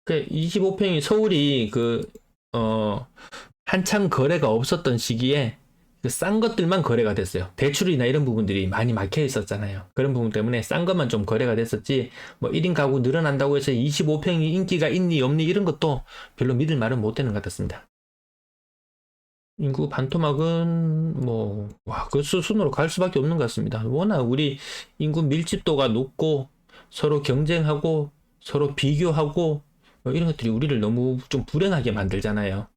25평이 서울이 한창 거래가 없었던 시기에 그 싼 것들만 거래가 됐어요. 대출이나 이런 부분들이 많이 막혀 있었잖아요. 그런 부분 때문에 싼 것만 좀 거래가 됐었지, 뭐 1인 가구 늘어난다고 해서 25평이 인기가 있니 없니 이런 것도 별로 믿을 말은 못 되는 것 같았습니다. 인구 반토막은 그 수순으로 갈 수밖에 없는 것 같습니다. 워낙 우리 인구 밀집도가 높고 서로 경쟁하고 서로 비교하고 이런 것들이 우리를 너무 좀 불행하게 만들잖아요.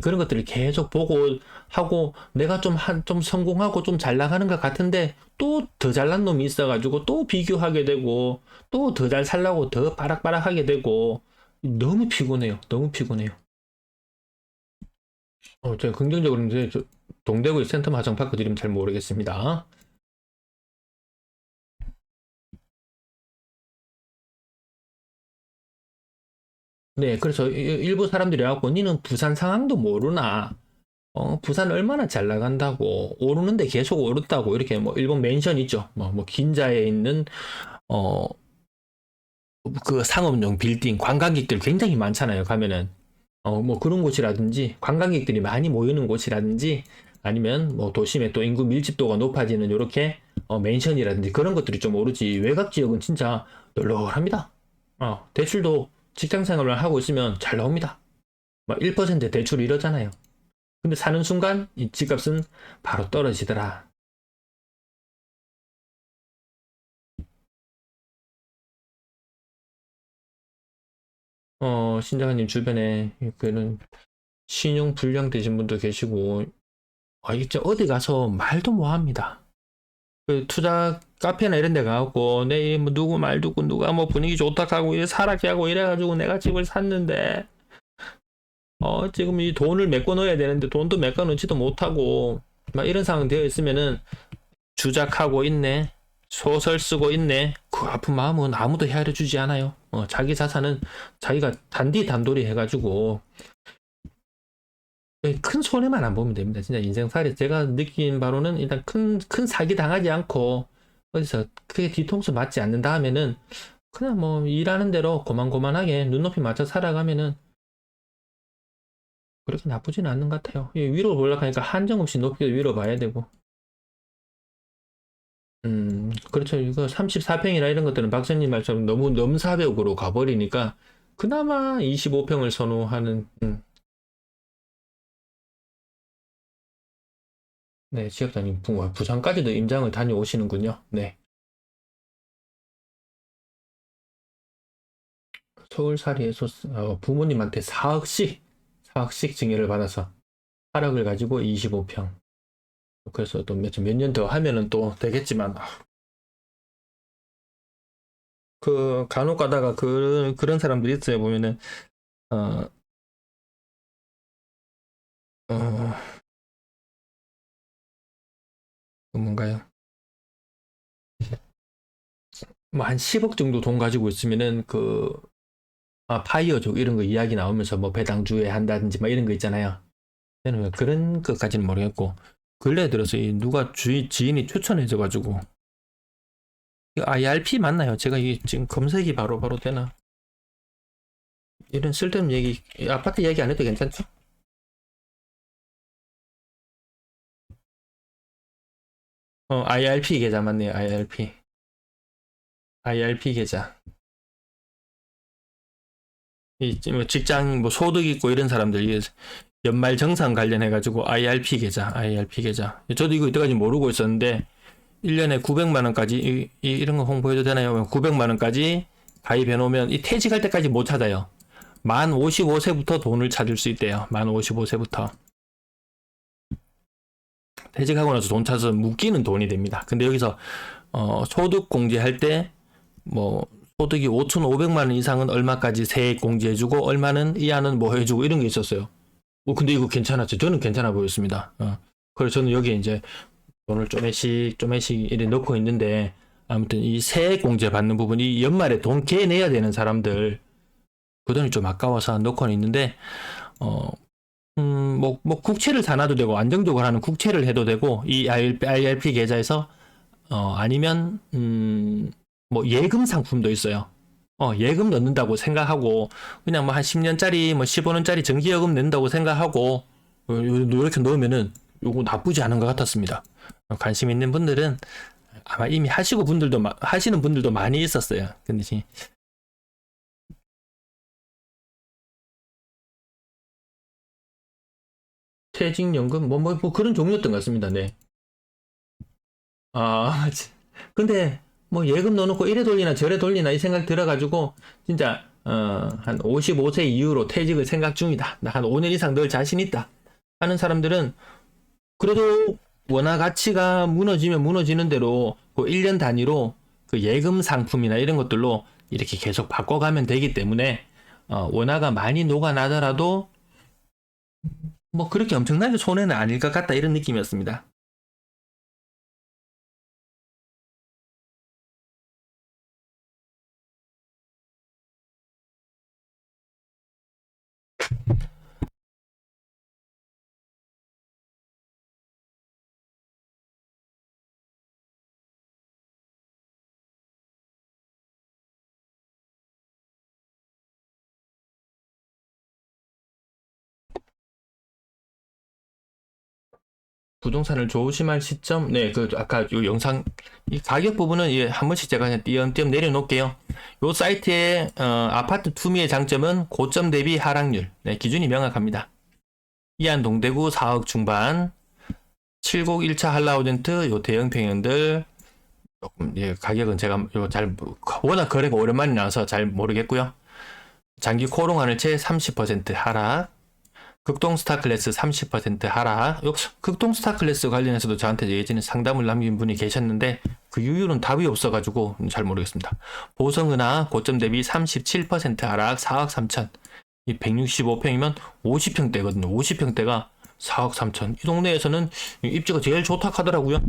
그런 것들을 계속 보고 하고 내가 좀 성공하고 좀 잘 나가는 것 같은데 또 더 잘난 놈이 있어가지고 또 비교하게 되고 또 더 잘 살라고 더 빠락빠락하게 되고 너무 피곤해요. 너무 피곤해요. 제가 긍정적으로 이제 동대구의 센텀 화성파크 드리면 잘 모르겠습니다. 네, 그래서 일부 사람들이 와갖고 니는 부산 상황도 모르나? 부산 얼마나 잘 나간다고 오르는데 계속 오른다고 이렇게 뭐 일본 멘션 있죠. 뭐 긴자에 있는 어 그 상업용 빌딩 관광객들 굉장히 많잖아요. 가면은 뭐 그런 곳이라든지 관광객들이 많이 모이는 곳이라든지 아니면 뭐 도심에 또 인구 밀집도가 높아지는 이렇게 맨션이라든지 그런 것들이 좀 오르지 외곽 지역은 진짜 널널합니다. 대출도 직장 생활을 하고 있으면 잘 나옵니다. 막 1% 대출 이러잖아요. 근데 사는 순간 이 집값은 바로 떨어지더라. 신장님 주변에 그는 신용 불량 되신 분도 계시고 이제 어디 가서 말도 못 합니다. 그 투자 카페나 이런 데 가갖고 내 뭐 누구 말 듣고 누가 뭐 분위기 좋다 하고 이래 사락해 하고 이래가지고 내가 집을 샀는데 지금 이 돈을 메꿔 넣어야 되는데 돈도 메꿔 넣지도 못하고 막 이런 상황 되어 있으면은 주작하고 있네 소설 쓰고 있네 그 아픈 마음은 아무도 헤아려 주지 않아요. 자기 자산은 자기가 단디단돌이 해가지고 큰 손해만 안 보면 됩니다. 진짜 인생살이 제가 느낀 바로는 일단 큰 사기 당하지 않고 어디서 크게 뒤통수 맞지 않는 다음에는 그냥 뭐 일하는 대로 고만고만하게 눈높이 맞춰 살아가면은 그렇게 나쁘지는 않는 것 같아요. 위로 올라가니까 한정없이 높이 위로 봐야 되고. 그렇죠. 이거 34평이나 이런 것들은 박사님 말처럼 너무 넘사벽으로 가버리니까 그나마 25평을 선호하는 네, 지역장님 부산까지도 임장을 다녀오시는군요. 네. 서울살이에서 부모님한테 4억씩 증여를 받아서 8억을 가지고 25평. 그래서 또 몇 년 더 하면은 또 되겠지만 그 간혹 가다가 그런 사람들이 있어요. 보면은 어, 어, 뭔가요? 뭐 한 10억 정도 돈 가지고 있으면은 파이어족 이런 거 이야기 나오면서 뭐 배당주에 한다든지 막 이런 거 있잖아요. 저는 그런 것까지는 모르겠고 근래 들어서 누가 지인이 추천해줘가지고 IRP 맞나요? 제가 이게 지금 검색이 바로 되나? 이런 쓸데없는 얘기 아파트 얘기 안 해도 괜찮죠? IRP 계좌 맞네요. IRP 계좌. 뭐 직장 뭐 소득 있고 이런 사람들 연말 정산 관련해 가지고 IRP 계좌. 저도 이거 이때까지 모르고 있었는데 1년에 900만 원까지 이런 거 홍보해도 되나요? 900만 원까지 가입해 놓으면 이 퇴직할 때까지 못 찾아요. 만 55세부터 돈을 찾을 수 있대요. 만 55세부터. 퇴직하고 나서 돈 찾아서 묶이는 돈이 됩니다. 근데 여기서 소득 공제할 때 뭐 소득이 5,500만 원 이상은 얼마까지 세액 공제해주고 얼마는 이하는 뭐 해주고 이런 게 있었어요. 근데 이거 괜찮았죠. 저는 괜찮아 보였습니다. 그래서 저는 여기에 이제 돈을 좀씩 이렇게 넣고 있는데 아무튼 이 세액 공제 받는 부분이 연말에 돈 개내야 되는 사람들 그 돈이 좀 아까워서 넣고는 있는데 뭐 국채를 사놔도 되고 안정적으로 하는 국채를 해도 되고 이 IRP 계좌에서 아니면 뭐 예금 상품도 있어요. 예금 넣는다고 생각하고 그냥 뭐 한 10년짜리 뭐 15년짜리 정기예금 낸다고 생각하고 이렇게 넣으면은 요거 나쁘지 않은 것 같았습니다. 관심 있는 분들은 아마 이미 하시는 분들도 많이 있었어요. 근데 지금 퇴직연금 뭐 그런 종류였던 것 같습니다. 네. 근데 뭐 예금 넣어놓고 이래 돌리나 저래 돌리나 이 생각 들어가지고 진짜 한 55세 이후로 퇴직을 생각 중이다. 나 한 5년 이상 늘 자신 있다. 하는 사람들은 그래도 원화 가치가 무너지면 무너지는 대로 그 1년 단위로 그 예금 상품이나 이런 것들로 이렇게 계속 바꿔가면 되기 때문에 원화가 많이 녹아나더라도 뭐 그렇게 엄청나게 손해는 아닐 것 같다 이런 느낌이었습니다. 부동산을 조심할 시점, 네, 그 아까 요 영상 이 가격 부분은 한 번씩 제가 그냥 띄엄띄엄 내려놓을게요. 요 사이트의 아파트 투미의 장점은 고점 대비 하락률, 네, 기준이 명확합니다. 이안 동대구 4억 중반, 7곡 1차 한라우젠트 요 대형 평형들 조금 가격은 제가 잘 워낙 거래가 오랜만에 나와서 잘 모르겠고요. 장기 코롱 하늘채 30% 하락. 극동 스타클래스 30% 하락. 극동 스타클래스 관련해서도 저한테 예전에 상담을 남긴 분이 계셨는데 그 이유는 답이 없어가지고 잘 모르겠습니다. 보성은하 고점 대비 37% 하락 4억 3천. 이 165평이면 50평대거든요. 50평대가 4억 3천. 이 동네에서는 입지가 제일 좋다 하더라고요.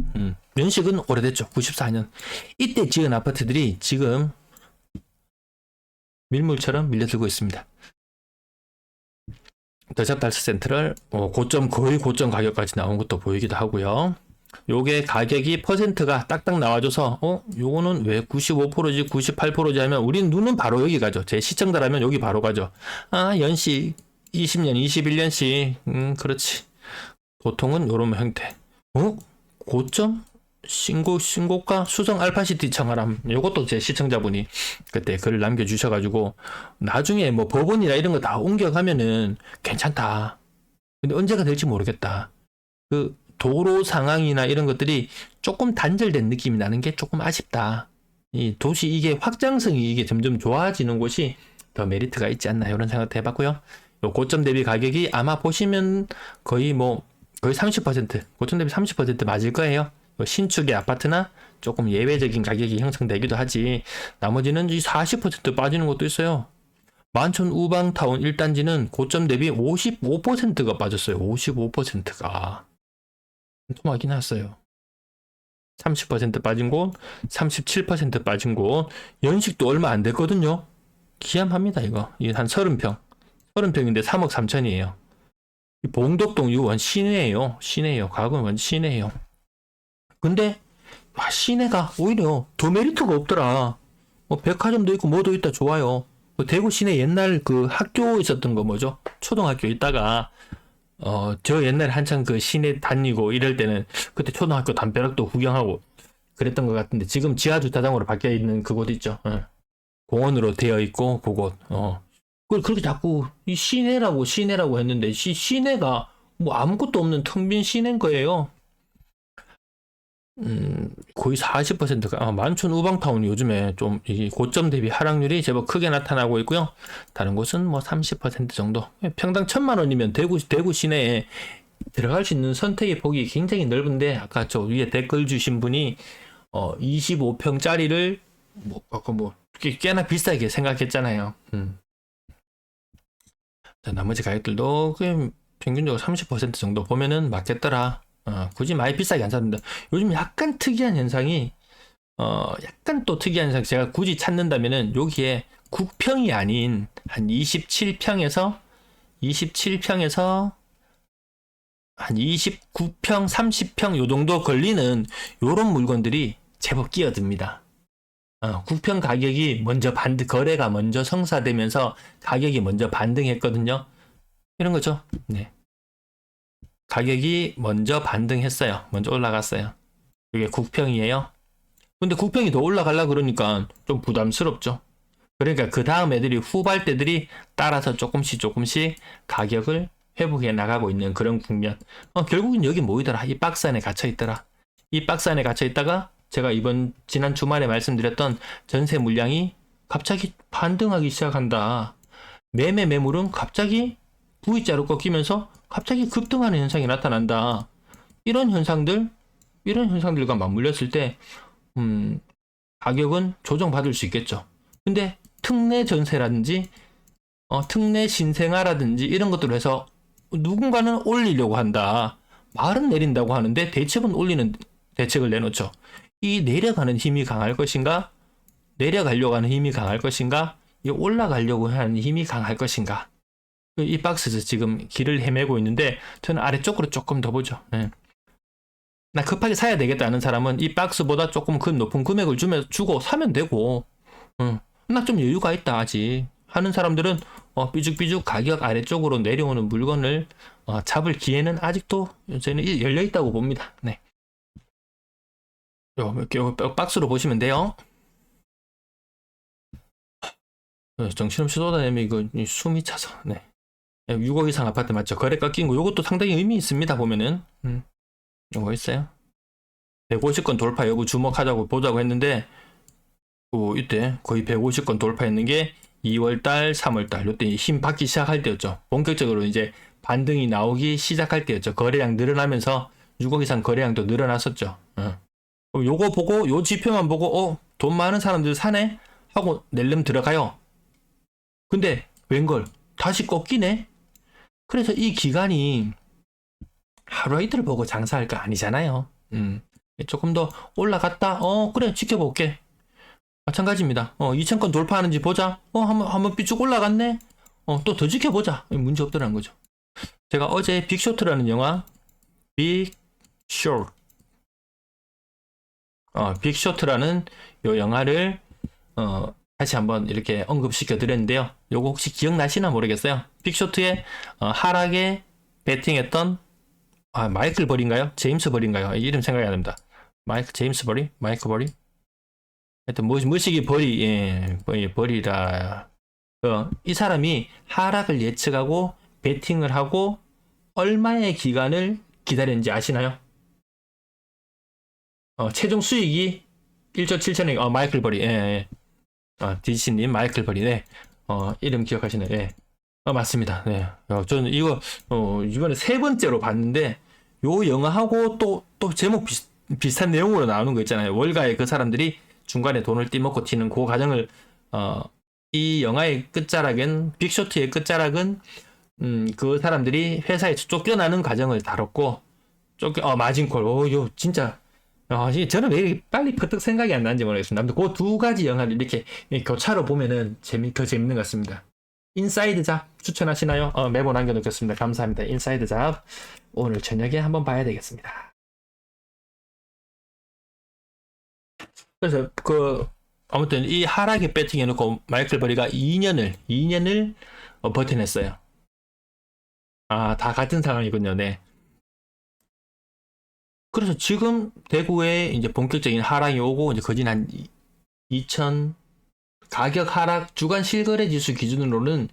연식은 오래됐죠. 94년. 이때 지은 아파트들이 지금 밀물처럼 밀려들고 있습니다. 더샵달스 센트럴 거의 고점 가격까지 나온 것도 보이기도 하고요. 요게 가격이 퍼센트가 딱딱 나와줘서 요거는 왜 95%지 98%지 하면 우린 눈은 바로 여기 가죠. 제 시청자라면 여기 바로 가죠. 연식 20년 21년씩 그렇지. 보통은 요런 형태. 고점? 신고가 수성 알파시티 청하람. 요것도 제 시청자분이 그때 글을 남겨주셔가지고 나중에 뭐 법원이나 이런 거 다 옮겨가면은 괜찮다. 근데 언제가 될지 모르겠다. 그 도로 상황이나 이런 것들이 조금 단절된 느낌이 나는 게 조금 아쉽다. 이 도시 이게 확장성이 이게 점점 좋아지는 곳이 더 메리트가 있지 않나 이런 생각도 해봤고요. 요 고점 대비 가격이 아마 보시면 거의 30% 고점 대비 30% 맞을 거예요. 신축의 아파트나 조금 예외적인 가격이 형성되기도 하지 나머지는 40% 빠지는 것도 있어요. 만촌 우방타운 1단지는 고점 대비 55%가 빠졌어요. 55%가 통하긴 했어요. 30% 빠진 곳, 37% 빠진 곳, 연식도 얼마 안 됐거든요. 기함합니다 이거. 이게 한 30평 30평인데 3억 3천이에요. 봉덕동 이거 시내예요. 가격은 완전 시내예요. 근데 시내가 오히려 더 메리트가 없더라. 백화점도 있고 뭐도 있다 좋아요. 대구 시내 옛날 그 학교 있었던 거 뭐죠? 초등학교 있다가 저 옛날에 한창 그 시내 다니고 이럴 때는 그때 초등학교 담벼락도 구경하고 그랬던 것 같은데 지금 지하주차장으로 바뀌어 있는 그곳 있죠. 공원으로 되어 있고 그곳. 그걸 그렇게 자꾸 이 시내라고 했는데 시내가 뭐 아무것도 없는 텅 빈 시내인 거예요. 거의 40%가 만촌 우방타운이 요즘에 좀 이 고점 대비 하락률이 제법 크게 나타나고 있고요. 다른 곳은 뭐 30% 정도. 평당 1,000만 원이면 대구 시내에 들어갈 수 있는 선택의 폭이 굉장히 넓은데 아까 저 위에 댓글 주신 분이 25평짜리를 꽤나 비싸게 생각했잖아요. 자, 나머지 가격들도 평균적으로 30% 정도 보면은 맞겠더라. 굳이 많이 비싸게 안 샀는데 요즘 약간 특이한 현상이 제가 굳이 찾는다면은 여기에 국평이 아닌 한 27평에서 한 29평 30평 요 정도 걸리는 요런 물건들이 제법 끼어듭니다. 국평 가격이 먼저 거래가 먼저 성사되면서 가격이 먼저 반등했거든요. 이런 거죠. 네. 가격이 먼저 반등했어요. 먼저 올라갔어요. 이게 국평이에요. 근데 국평이 더 올라가려 그러니까 좀 부담스럽죠. 그러니까 그 다음 애들이 후발대들이 따라서 조금씩 가격을 회복해 나가고 있는 그런 국면. 결국은 여기 모이더라. 이 박스 안에 갇혀 있더라. 이 박스 안에 갇혀 있다가 제가 지난 주말에 말씀드렸던 전세 물량이 갑자기 반등하기 시작한다. 매물은 갑자기 V자로 꺾이면서 갑자기 급등하는 현상이 나타난다. 이런 현상들과 맞물렸을 때 가격은 조정받을 수 있겠죠. 근데 특례 전세라든지 특례 신생아라든지 이런 것들을 해서 누군가는 올리려고 한다. 말은 내린다고 하는데 대책은 올리는 대책을 내놓죠. 이 내려가는 힘이 강할 것인가? 내려가려고 하는 힘이 강할 것인가? 이 올라가려고 하는 힘이 강할 것인가? 이 박스에서 지금 길을 헤매고 있는데 저는 아래쪽으로 조금 더 보죠. 예. 나 급하게 사야 되겠다 하는 사람은 이 박스보다 조금 큰 높은 금액을 주고 사면 되고, 나 좀 여유가 있다 아직 하는 사람들은 삐죽삐죽 가격 아래쪽으로 내려오는 물건을 잡을 기회는 아직도 저는 열려 있다고 봅니다. 네. 요 박스로 보시면 돼요. 정신없이 쏟아내면 이거 숨이 차서. 네. 6억 이상 아파트 맞죠? 거래 깎인 거 요것도 상당히 의미 있습니다. 보면은 요거 있어요. 150건 돌파 여부 주목하자고 보자고 했는데 이때 거의 150건 돌파했는 게 2월달, 3월달 요때 힘 받기 시작할 때였죠. 본격적으로 이제 반등이 나오기 시작할 때였죠. 거래량 늘어나면서 6억 이상 거래량도 늘어났었죠. 요거 보고 요 지표만 보고 돈 많은 사람들 사네 하고 낼름 들어가요. 근데 웬걸 다시 꺾이네. 그래서 이 기간이 하루 이틀 보고 장사할 거 아니잖아요. 조금 더 올라갔다. 그래 지켜볼게. 마찬가지입니다. 2,000건 돌파하는지 보자. 한번 삐쭉 올라갔네. 또 더 지켜보자. 문제 없더라는 거죠. 제가 어제 빅쇼트라는 영화, 빅쇼트라는 요 영화를 다시 한번 이렇게 언급시켜 드렸는데요. 요거 혹시 기억나시나 모르겠어요. 빅쇼트의 하락에 베팅했던 마이클 버리인가요? 제임스 버리인가요? 이름 생각이 안 납니다. 제임스 버리? 마이클 버리? 하여튼 뭐시기 버리, 버리라. 이 사람이 하락을 예측하고 베팅을 하고 얼마의 기간을 기다렸는지 아시나요? 최종 수익이 1조 7천억. 마이클 버리. 디지님 마이클 버리. 네. 이름 기억하시네. 네. 맞습니다. 네. 저는 이거 이번에 세 번째로 봤는데 요 영화하고 또 제목 비슷한 내용으로 나오는 거 있잖아요. 월가에 그 사람들이 중간에 돈을 띠먹고 튀는 그 과정을 이 영화의 끝자락은 빅쇼트의 끝자락은 그 사람들이 회사에서 쫓겨나는 과정을 다뤘고 마진콜. 요 진짜 저는 왜 이렇게 빨리 퍼뜩 생각이 안 나는지 모르겠습니다. 아무튼 그 두 가지 영화를 이렇게 교차로 보면은 더 재밌는 것 같습니다. 인사이드 잡 추천하시나요? 메모 남겨놓겠습니다. 감사합니다. 인사이드 잡 오늘 저녁에 한번 봐야 되겠습니다. 그래서 아무튼 이 하락에 배팅해놓고 마이클 버리가 2년을 버텨냈어요. 다 같은 상황이군요. 네. 그래서 지금 대구에 이제 본격적인 하락이 오고 이제 거진 한 2000 가격 하락 주간 실거래 지수 기준으로는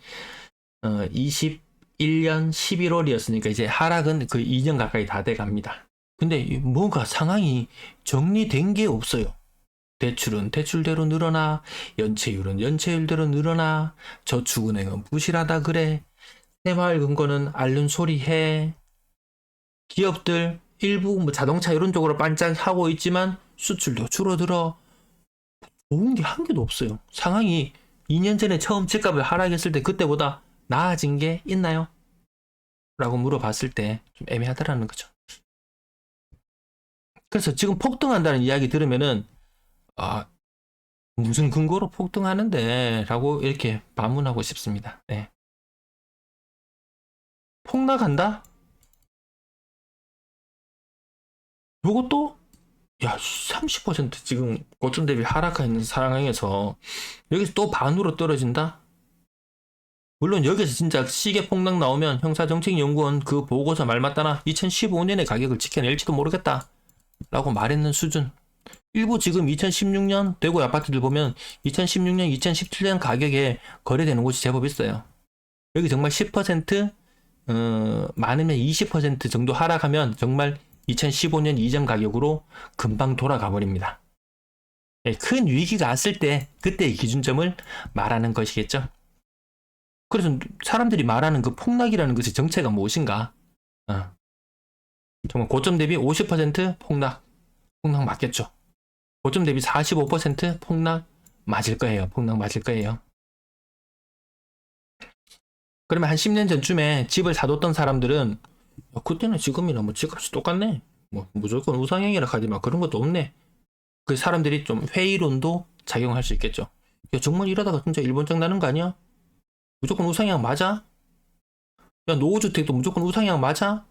21년 11월이었으니까 이제 하락은 거의 2년 가까이 다 돼 갑니다. 근데 뭔가 상황이 정리된 게 없어요. 대출은 대출대로 늘어나, 연체율은 연체율대로 늘어나, 저축은행은 부실하다 그래, 새마을금고는 앓는 소리 해, 기업들 일부 자동차 이런 쪽으로 반짝하고 있지만 수출도 줄어들어. 좋은 게 한 개도 없어요. 상황이 2년 전에 처음 집값을 하락했을 때 그때보다 나아진 게 있나요? 라고 물어봤을 때 좀 애매하다라는 거죠. 그래서 지금 폭등한다는 이야기 들으면은 무슨 근거로 폭등하는데 라고 이렇게 반문하고 싶습니다. 네. 폭락한다? 요것도 30% 지금 고점 대비 하락하 있는 상황에서 여기서 또 반으로 떨어진다? 물론 여기서 진짜 시계 폭락 나오면 형사정책연구원 그 보고서 말 맞다나 2015년의 가격을 지켜낼지도 모르겠다 라고 말했는 수준. 일부 지금 2016년 대구 아파트들 보면 2016년, 2017년 가격에 거래되는 곳이 제법 있어요. 여기 정말 10% 많으면 20% 정도 하락하면 정말 2015년 이전 가격으로 금방 돌아가 버립니다. 예, 큰 위기가 왔을 때 그때의 기준점을 말하는 것이겠죠. 그래서 사람들이 말하는 그 폭락이라는 것의 정체가 무엇인가? 정말 고점 대비 50% 폭락 맞겠죠. 고점 대비 45% 폭락 맞을 거예요. 폭락 맞을 거예요. 그러면 한 10년 전쯤에 집을 사뒀던 사람들은 그때는 지금이나 뭐 집값이 똑같네. 뭐 무조건 우상향이라 하지 마. 그런 것도 없네. 그 사람들이 좀 회의론도 작용할 수 있겠죠. 야, 정말 이러다가 진짜 일본장 나는 거 아니야? 무조건 우상향 맞아? 야, 노후주택도 무조건 우상향 맞아?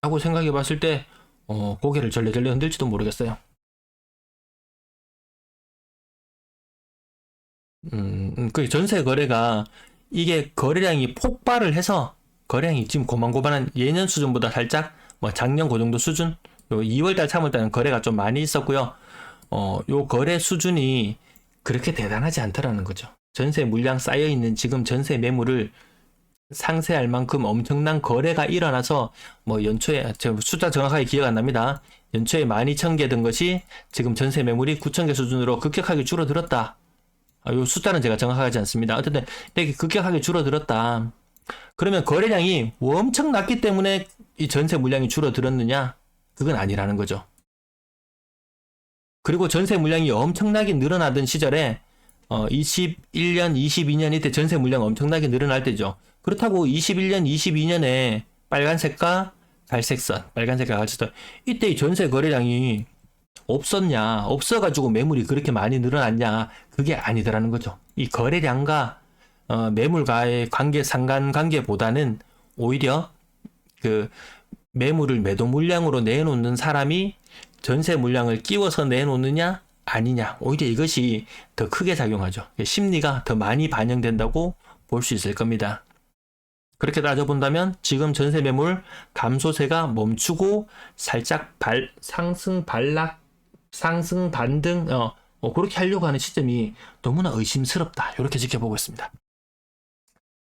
라고 생각해 봤을 때, 고개를 절레절레 흔들지도 모르겠어요. 그 전세 거래가 이게 거래량이 폭발을 해서 거래량이 지금 고만고만한 예년 수준보다 살짝 뭐 작년 그 정도 수준, 요 2월달, 3월달은 거래가 좀 많이 있었고요. 요 거래 수준이 그렇게 대단하지 않더라는 거죠. 전세 물량 쌓여 있는 지금 전세 매물을 상세할 만큼 엄청난 거래가 일어나서 뭐 연초에 숫자 정확하게 기억 안 납니다. 연초에 12,000개 든 것이 지금 전세 매물이 9,000개 수준으로 급격하게 줄어들었다. 요 숫자는 제가 정확하지 않습니다. 어쨌든 이렇게 급격하게 줄어들었다. 그러면 거래량이 엄청 낮기 때문에 이 전세 물량이 줄어들었느냐? 그건 아니라는 거죠. 그리고 전세 물량이 엄청나게 늘어나던 시절에 21년, 22년 이때 전세 물량 엄청나게 늘어날 때죠. 그렇다고 21년, 22년에 빨간색과 갈색선, 빨간색과 갈색선 이때 이 전세 거래량이 없었냐, 없어가지고 매물이 그렇게 많이 늘어났냐, 그게 아니더라는 거죠. 이 거래량과 매물과의 관계, 상관관계보다는 오히려 그 매물을 매도 물량으로 내놓는 사람이 전세 물량을 끼워서 내놓느냐 아니냐, 오히려 이것이 더 크게 작용하죠. 심리가 더 많이 반영된다고 볼 수 있을 겁니다. 그렇게 따져본다면 지금 전세 매물 감소세가 멈추고 살짝 상승 반등 그렇게 하려고 하는 시점이 너무나 의심스럽다. 이렇게 지켜보고 있습니다.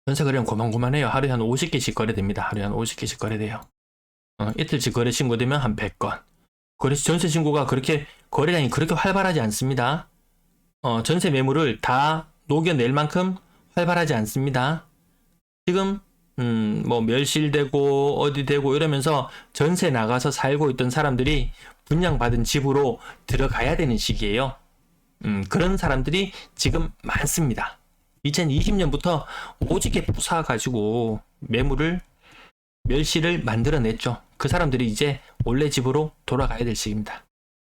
전세 거래량 고만고만해요. 하루에 한 50개씩 거래됩니다. 하루에 한 50개씩 거래돼요. 이틀치 거래 신고되면 한 100건. 전세 신고가 그렇게 거래량이 그렇게 활발하지 않습니다. 전세 매물을 다 녹여낼 만큼 활발하지 않습니다. 지금 뭐 멸실되고 어디 되고 이러면서 전세 나가서 살고 있던 사람들이 분양받은 집으로 들어가야 되는 시기예요. 그런 사람들이 지금 많습니다. 2020년부터 오지게 부사가지고 매물을 멸실을 만들어냈죠. 그 사람들이 이제 원래 집으로 돌아가야 될 시기입니다.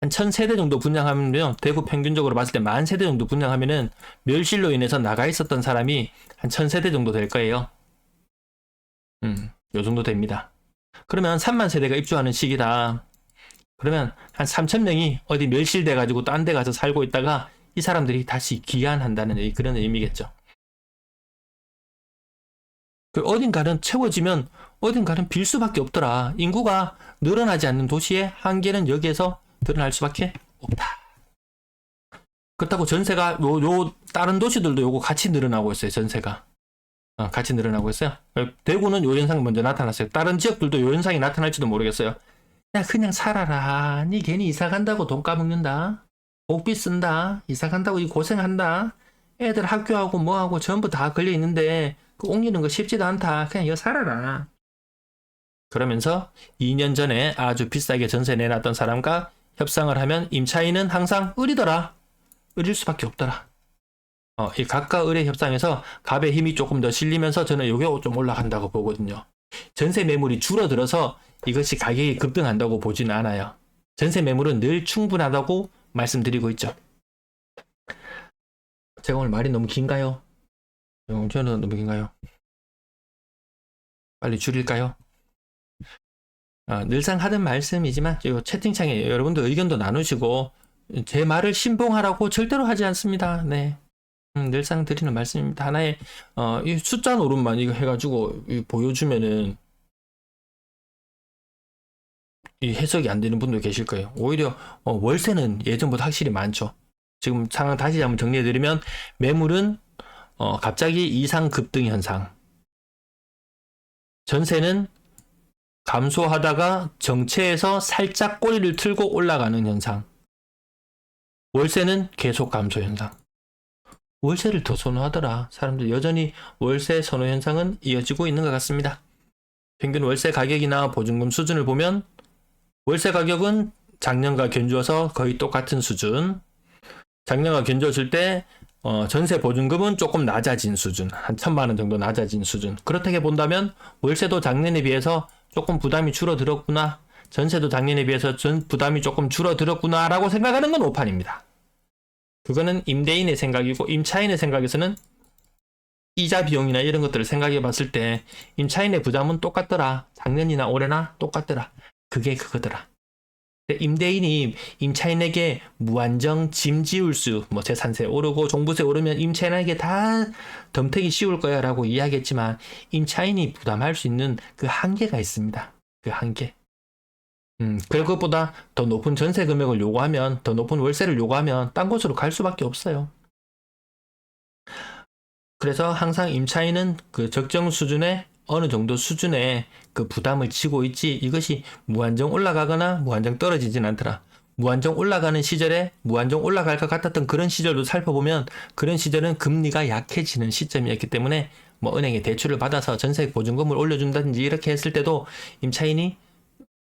한 1000세대 정도 분양하면요, 대구 평균적으로 봤을 때 10,000세대 정도 분양하면은 멸실로 인해서 나가 있었던 사람이 한 1000세대 정도 될 거예요. 요 정도 됩니다. 그러면 3만 세대가 입주하는 시기다. 그러면 한 3,000명이 어디 멸실돼가지고 딴 데 가서 살고 있다가 이 사람들이 다시 귀환한다는 그런 의미겠죠. 어딘가는 채워지면 어딘가는 빌 수밖에 없더라. 인구가 늘어나지 않는 도시의 한계는 여기에서 드러날 수밖에 없다. 그렇다고 전세가 다른 도시들도 요거 같이 늘어나고 있어요. 전세가 같이 늘어나고 있어요. 대구는 요 현상이 먼저 나타났어요. 다른 지역들도 요 현상이 나타날지도 모르겠어요. 야, 그냥 살아라. 니 괜히 이사 간다고 돈 까먹는다. 복비 쓴다. 이사 간다고 이 고생한다. 애들 학교하고 뭐하고 전부 다 걸려 있는데 그 옮기는 거 쉽지도 않다. 그냥 이거 살아라. 그러면서 2년 전에 아주 비싸게 전세 내놨던 사람과 협상을 하면 임차인은 항상 을이더라. 을일 수밖에 없더라. 이 갑과 을의 협상에서 갑의 힘이 조금 더 실리면서 저는 요게 좀 올라간다고 보거든요. 전세 매물이 줄어들어서 이것이 가격이 급등한다고 보지는 않아요. 전세 매물은 늘 충분하다고 말씀드리고 있죠. 제가 오늘 말이 너무 긴가요? 저는 너무 긴가요? 빨리 줄일까요? 늘상 하던 말씀이지만 채팅창에 여러분들 의견도 나누시고 제 말을 신봉하라고 절대로 하지 않습니다. 네. 늘상 드리는 말씀입니다. 하나의 이 숫자 노름만 이거 해가지고 보여주면은 이 해석이 안 되는 분도 계실 거예요. 오히려 월세는 예전보다 확실히 많죠. 지금 상황 다시 한번 정리해드리면 매물은 갑자기 이상 급등 현상, 전세는 감소하다가 정체에서 살짝 꼬리를 틀고 올라가는 현상, 월세는 계속 감소 현상. 월세를 더 선호하더라. 사람들 여전히 월세 선호 현상은 이어지고 있는 것 같습니다. 평균 월세 가격이나 보증금 수준을 보면 월세 가격은 작년과 견주어서 거의 똑같은 수준. 작년과 견주었을 때 전세 보증금은 조금 낮아진 수준. 한 1,000만 원 정도 낮아진 수준. 그렇게 본다면 월세도 작년에 비해서 조금 부담이 줄어들었구나. 전세도 작년에 비해서 부담이 조금 줄어들었구나 라고 생각하는 건 오판입니다. 그거는 임대인의 생각이고 임차인의 생각에서는 이자 비용이나 이런 것들을 생각해 봤을 때 임차인의 부담은 똑같더라. 작년이나 올해나 똑같더라. 그게 그거더라. 임대인이 임차인에게 무한정 짐 지울 뭐 재산세 오르고 종부세 오르면 임차인에게 다 덤태기 씌울 거야 라고 이야기했지만 임차인이 부담할 수 있는 그 한계가 있습니다. 그 한계. 그것보다 더 높은 전세 금액을 요구하면, 더 높은 월세를 요구하면 딴 곳으로 갈 수밖에 없어요. 그래서 항상 임차인은 그 적정 수준의 어느 정도 수준의 그 부담을 지고 있지, 이것이 무한정 올라가거나 무한정 떨어지진 않더라. 무한정 올라가는 시절에 무한정 올라갈 것 같았던 그런 시절도 살펴보면 그런 시절은 금리가 약해지는 시점이었기 때문에 뭐 은행에 대출을 받아서 전세 보증금을 올려준다든지 이렇게 했을 때도 임차인이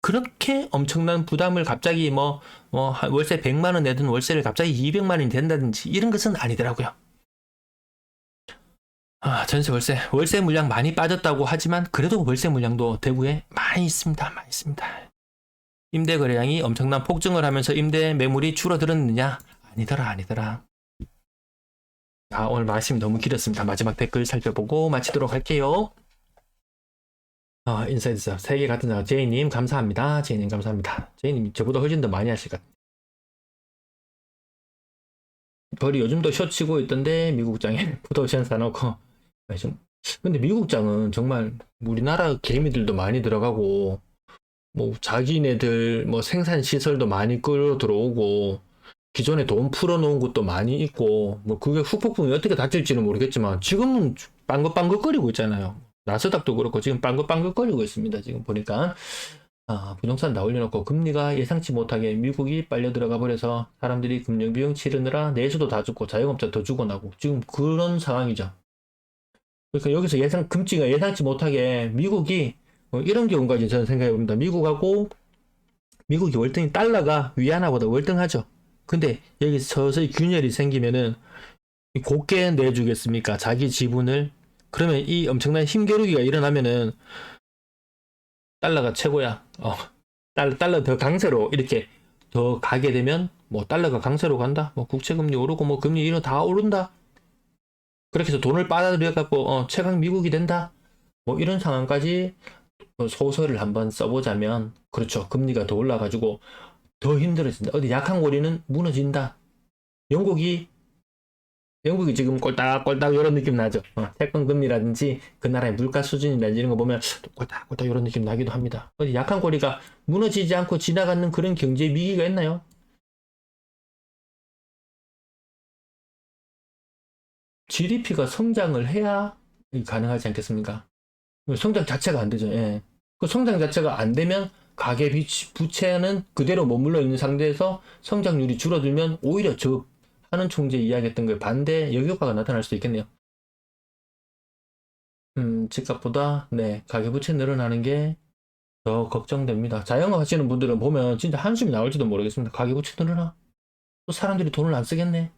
그렇게 엄청난 부담을 갑자기 월세 100만 원 내던 월세를 갑자기 200만 원이 된다든지 이런 것은 아니더라고요. 전세 월세 물량 많이 빠졌다고 하지만 그래도 월세 물량도 대구에 많이 있습니다. 많이 있습니다. 임대 거래량이 엄청난 폭증을 하면서 임대 매물이 줄어들었느냐? 아니더라. 오늘 말씀이 너무 길었습니다. 마지막 댓글 살펴보고 마치도록 할게요. 인사이드사 세계 같은 장 제이님 감사합니다. 제이님 감사합니다. 제이님 저보다 훨씬 더 많이 하실 것 같아요. 벌이 요즘도 쇼치고 있던데 미국장에 포토션 사놓고. 근데 미국장은 정말 우리나라 개미들도 많이 들어가고 뭐 자기네들 뭐 생산 시설도 많이 끌어 들어오고 기존에 돈 풀어놓은 것도 많이 있고 뭐 그게 후폭풍이 어떻게 닥칠지는 모르겠지만 지금은 빵긋빵긋거리고 있잖아요. 나스닥도 그렇고 지금 빵긋빵긋거리고 있습니다. 지금 보니까 부동산 다 올려놓고 금리가 예상치 못하게 미국이 빨려 들어가 버려서 사람들이 금융비용 치르느라 내수도 다 죽고 자영업자 더 죽어나고 지금 그런 상황이죠. 그러니까 여기서 금리가 예상치 못하게 미국이 이런 경우까지 저는 생각해 봅니다. 미국이 월등히 달러가 위안화보다 월등하죠. 근데 여기서 서서히 균열이 생기면은 곱게 내주겠습니까? 자기 지분을. 그러면 이 엄청난 힘겨루기가 일어나면은 달러가 최고야. 달러 더 강세로 이렇게 더 가게 되면 뭐 달러가 강세로 간다. 뭐 국채금리 오르고 뭐 금리 이런 다 오른다. 그렇게 해서 돈을 빨아들여 갖고 최강 미국이 된다. 뭐 이런 상황까지 소설을 한번 써보자면 그렇죠. 금리가 더 올라가지고 더 힘들어진다. 어디 약한 고리는 무너진다. 영국이 지금 꼴딱꼴딱 이런 느낌 나죠. 채권 금리라든지 그 나라의 물가 수준이라든지 이런 거 보면 꼴딱꼴딱 이런 느낌 나기도 합니다. 어디 약한 고리가 무너지지 않고 지나가는 그런 경제 위기가 있나요? GDP가 성장을 해야 가능하지 않겠습니까? 성장 자체가 안 되죠. 예. 그 성장 자체가 안 되면 가계 부채는 그대로 머물러 있는 상태에서 성장률이 줄어들면 오히려 하는 총재 이야기했던 거에 반대 역효과가 나타날 수도 있겠네요. 집값보다 가계부채 늘어나는 게 더 걱정됩니다. 자영업 하시는 분들은 보면 진짜 한숨이 나올지도 모르겠습니다. 가계부채 늘어나? 또 사람들이 돈을 안 쓰겠네?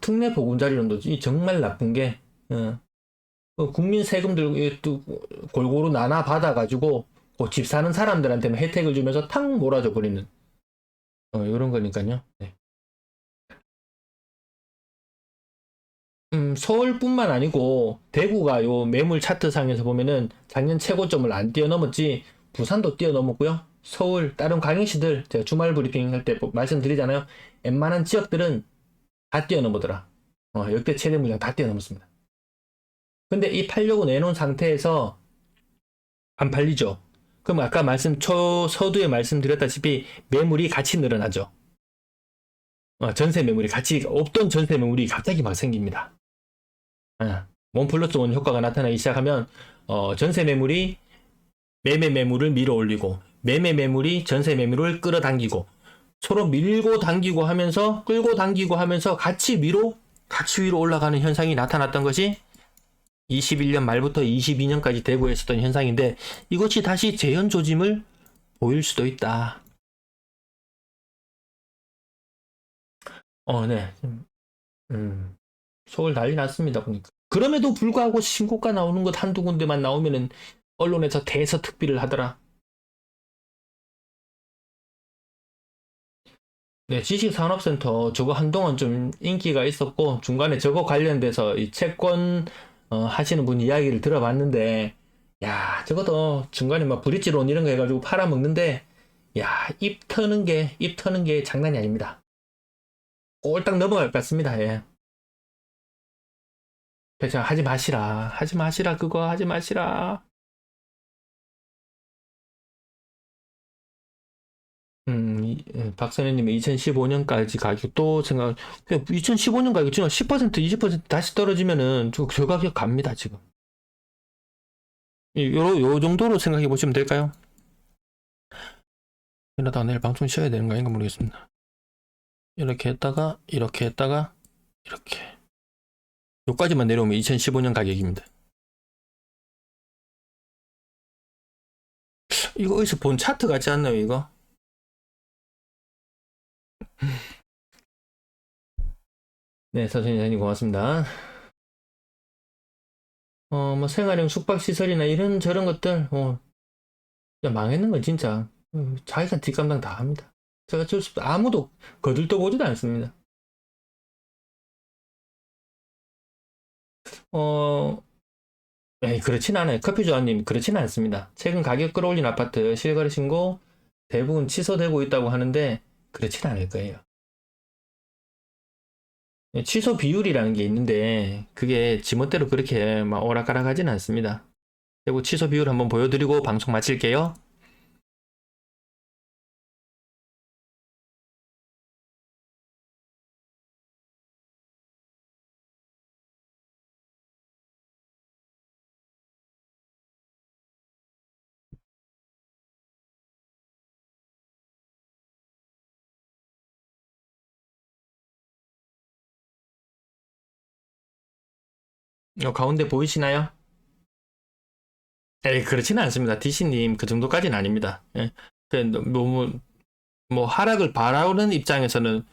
특례 보금자리론도 정말 나쁜 게 국민 세금들 골고루 나눠 받아가지고 집 사는 사람들한테만 혜택을 주면서 탁 몰아줘 버리는 이런 거니까요. 네. 서울뿐만 아니고 대구가 요 매물 차트상에서 보면은 작년 최고점을 안 뛰어넘었지 부산도 뛰어넘었고요. 서울 다른 광역시들 제가 주말 브리핑 할 때 말씀드리잖아요. 웬만한 지역들은 다 뛰어넘었더라. 역대 최대 물량 다 뛰어넘었습니다. 근데 이 팔려고 내놓은 상태에서 안 팔리죠. 그럼 아까 서두에 말씀드렸다시피 매물이 같이 늘어나죠. 전세 매물이 같이 없던 전세 매물이 갑자기 막 생깁니다. 원 플러스 원 효과가 나타나기 시작하면 전세 매물이 매매 매물을 밀어 올리고 매매 매물이 전세 매물을 끌어당기고 서로 밀고 당기고 하면서 끌고 당기고 하면서 같이 위로 올라가는 현상이 나타났던 것이 21년 말부터 22년까지 대구에 있었던 현상인데 이것이 다시 재현 조짐을 보일 수도 있다. 네. 서울 난리 났습니다, 보니까. 그럼에도 불구하고 신고가 나오는 것 한두 군데만 나오면은 언론에서 대서특비를 하더라. 네, 지식산업센터 저거 한동안 좀 인기가 있었고 중간에 저거 관련돼서 이 채권 하시는 분 이야기를 들어봤는데 야 저것도 중간에 막 브릿지론 이런 거 해가지고 팔아먹는데 야 입 터는 게 장난이 아닙니다. 꼴딱 넘어갈 것 같습니다. 예. 그래서 하지 마시라 그거 하지 마시라. 박선현님의 2015년까지 가격 또 생각, 2015년 가격 지금 10%, 20% 다시 떨어지면은 저 가격 갑니다, 지금. 요 정도로 생각해 보시면 될까요? 이러다가 내일 방송 쉬어야 되는 거 아닌가 모르겠습니다. 이렇게 했다가, 이렇게. 요까지만 내려오면 2015년 가격입니다. 이거 어디서 본 차트 같지 않나요, 이거? 네, 서진이사님 고맙습니다. 뭐 생활용 숙박시설이나 이런 저런 것들, 야, 망했는 건 진짜 자기가 뒷감당 다 합니다. 제가 아무도 거들떠보지도 않습니다. 그렇진 않아요. 커피조아님, 그렇진 않습니다. 최근 가격 끌어올린 아파트 실거래 신고 대부분 취소되고 있다고 하는데 그렇진 않을 거예요. 취소 비율이라는 게 있는데 그게 지멋대로 그렇게 막 오락가락하진 않습니다. 그리고 취소 비율 한번 보여드리고 방송 마칠게요. 가운데 보이시나요? 그렇지는 않습니다. DC님 그 정도까지는 아닙니다. 너무 뭐 하락을 바라는 입장에서는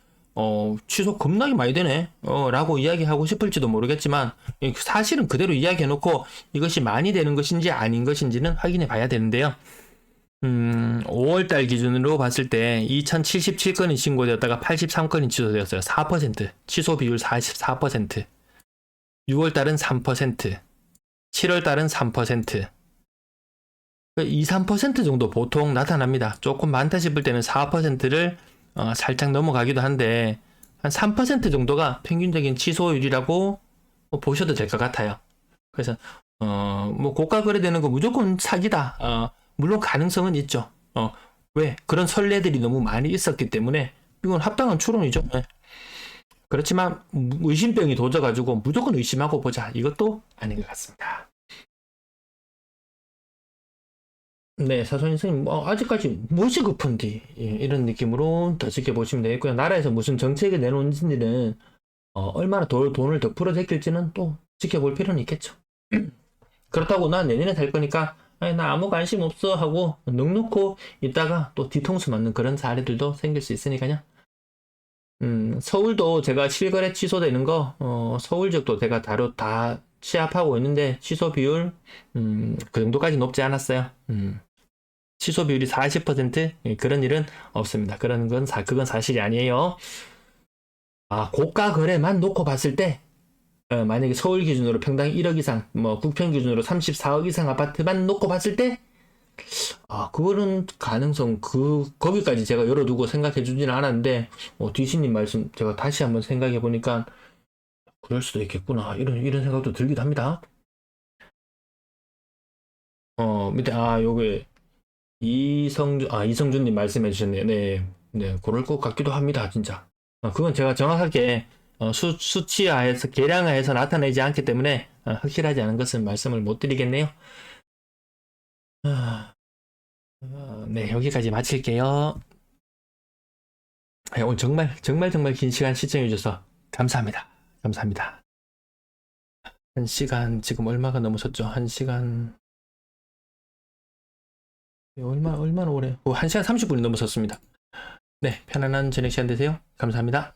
취소 겁나게 많이 되네 라고 이야기하고 싶을지도 모르겠지만 사실은 그대로 이야기해놓고 이것이 많이 되는 것인지 아닌 것인지는 확인해 봐야 되는데요. 5월달 기준으로 봤을 때 2077건이 신고되었다가 83건이 취소되었어요. 4%. 취소 비율 44%. 6월달은 3%. 7월달은 3%. 2, 3% 정도 보통 나타납니다. 조금 많다 싶을 때는 4%를 살짝 넘어가기도 한데 한 3% 정도가 평균적인 취소율이라고 보셔도 될 것 같아요. 그래서 뭐 고가 거래되는 거 무조건 사기다. 물론 가능성은 있죠. 왜? 그런 선례들이 너무 많이 있었기 때문에 이건 합당한 추론이죠. 네. 그렇지만 의심병이 도져가지고 무조건 의심하고 보자. 이것도 아닌 것 같습니다. 네, 사소인 선생님, 아직까지 무엇이 급한디? 이런 느낌으로 더 지켜보시면 되겠고요. 나라에서 무슨 정책을 내놓는지는 얼마나 돈을 더 풀어제낄지는 또 지켜볼 필요는 있겠죠. 그렇다고 나 내년에 살 거니까 아니, 나 아무 관심 없어 하고 넉넉고 있다가 또 뒤통수 맞는 그런 사례들도 생길 수 있으니까요. 서울도 제가 실거래 취소되는 거 서울 지역도 제가 다 취합하고 있는데 취소 비율 그 정도까지 높지 않았어요. 취소 비율이 40% 그런 일은 없습니다. 그건 사실이 아니에요. 고가 거래만 놓고 봤을 때 만약에 서울 기준으로 평당 1억 이상, 뭐 국평 기준으로 34억 이상 아파트만 놓고 봤을 때 그거는 가능성 거기까지 제가 열어두고 생각해 주지는 않았는데 디시님 말씀 제가 다시 한번 생각해 보니까 그럴 수도 있겠구나 이런 생각도 들기도 합니다. 밑에 요게 이성준님 말씀해 주셨네요. 네, 그럴 것 같기도 합니다, 진짜. 그건 제가 정확하게 수치화해서 계량화해서 나타내지 않기 때문에 확실하지 않은 것은 말씀을 못 드리겠네요. 네, 여기까지 마칠게요. 네, 오늘 정말 긴 시간 시청해주셔서 감사합니다. 감사합니다. 1시간, 지금 얼마가 넘으셨죠? 1시간, 얼마나 오래? 1시간 30분이 넘으셨습니다. 네, 편안한 저녁 시간 되세요. 감사합니다.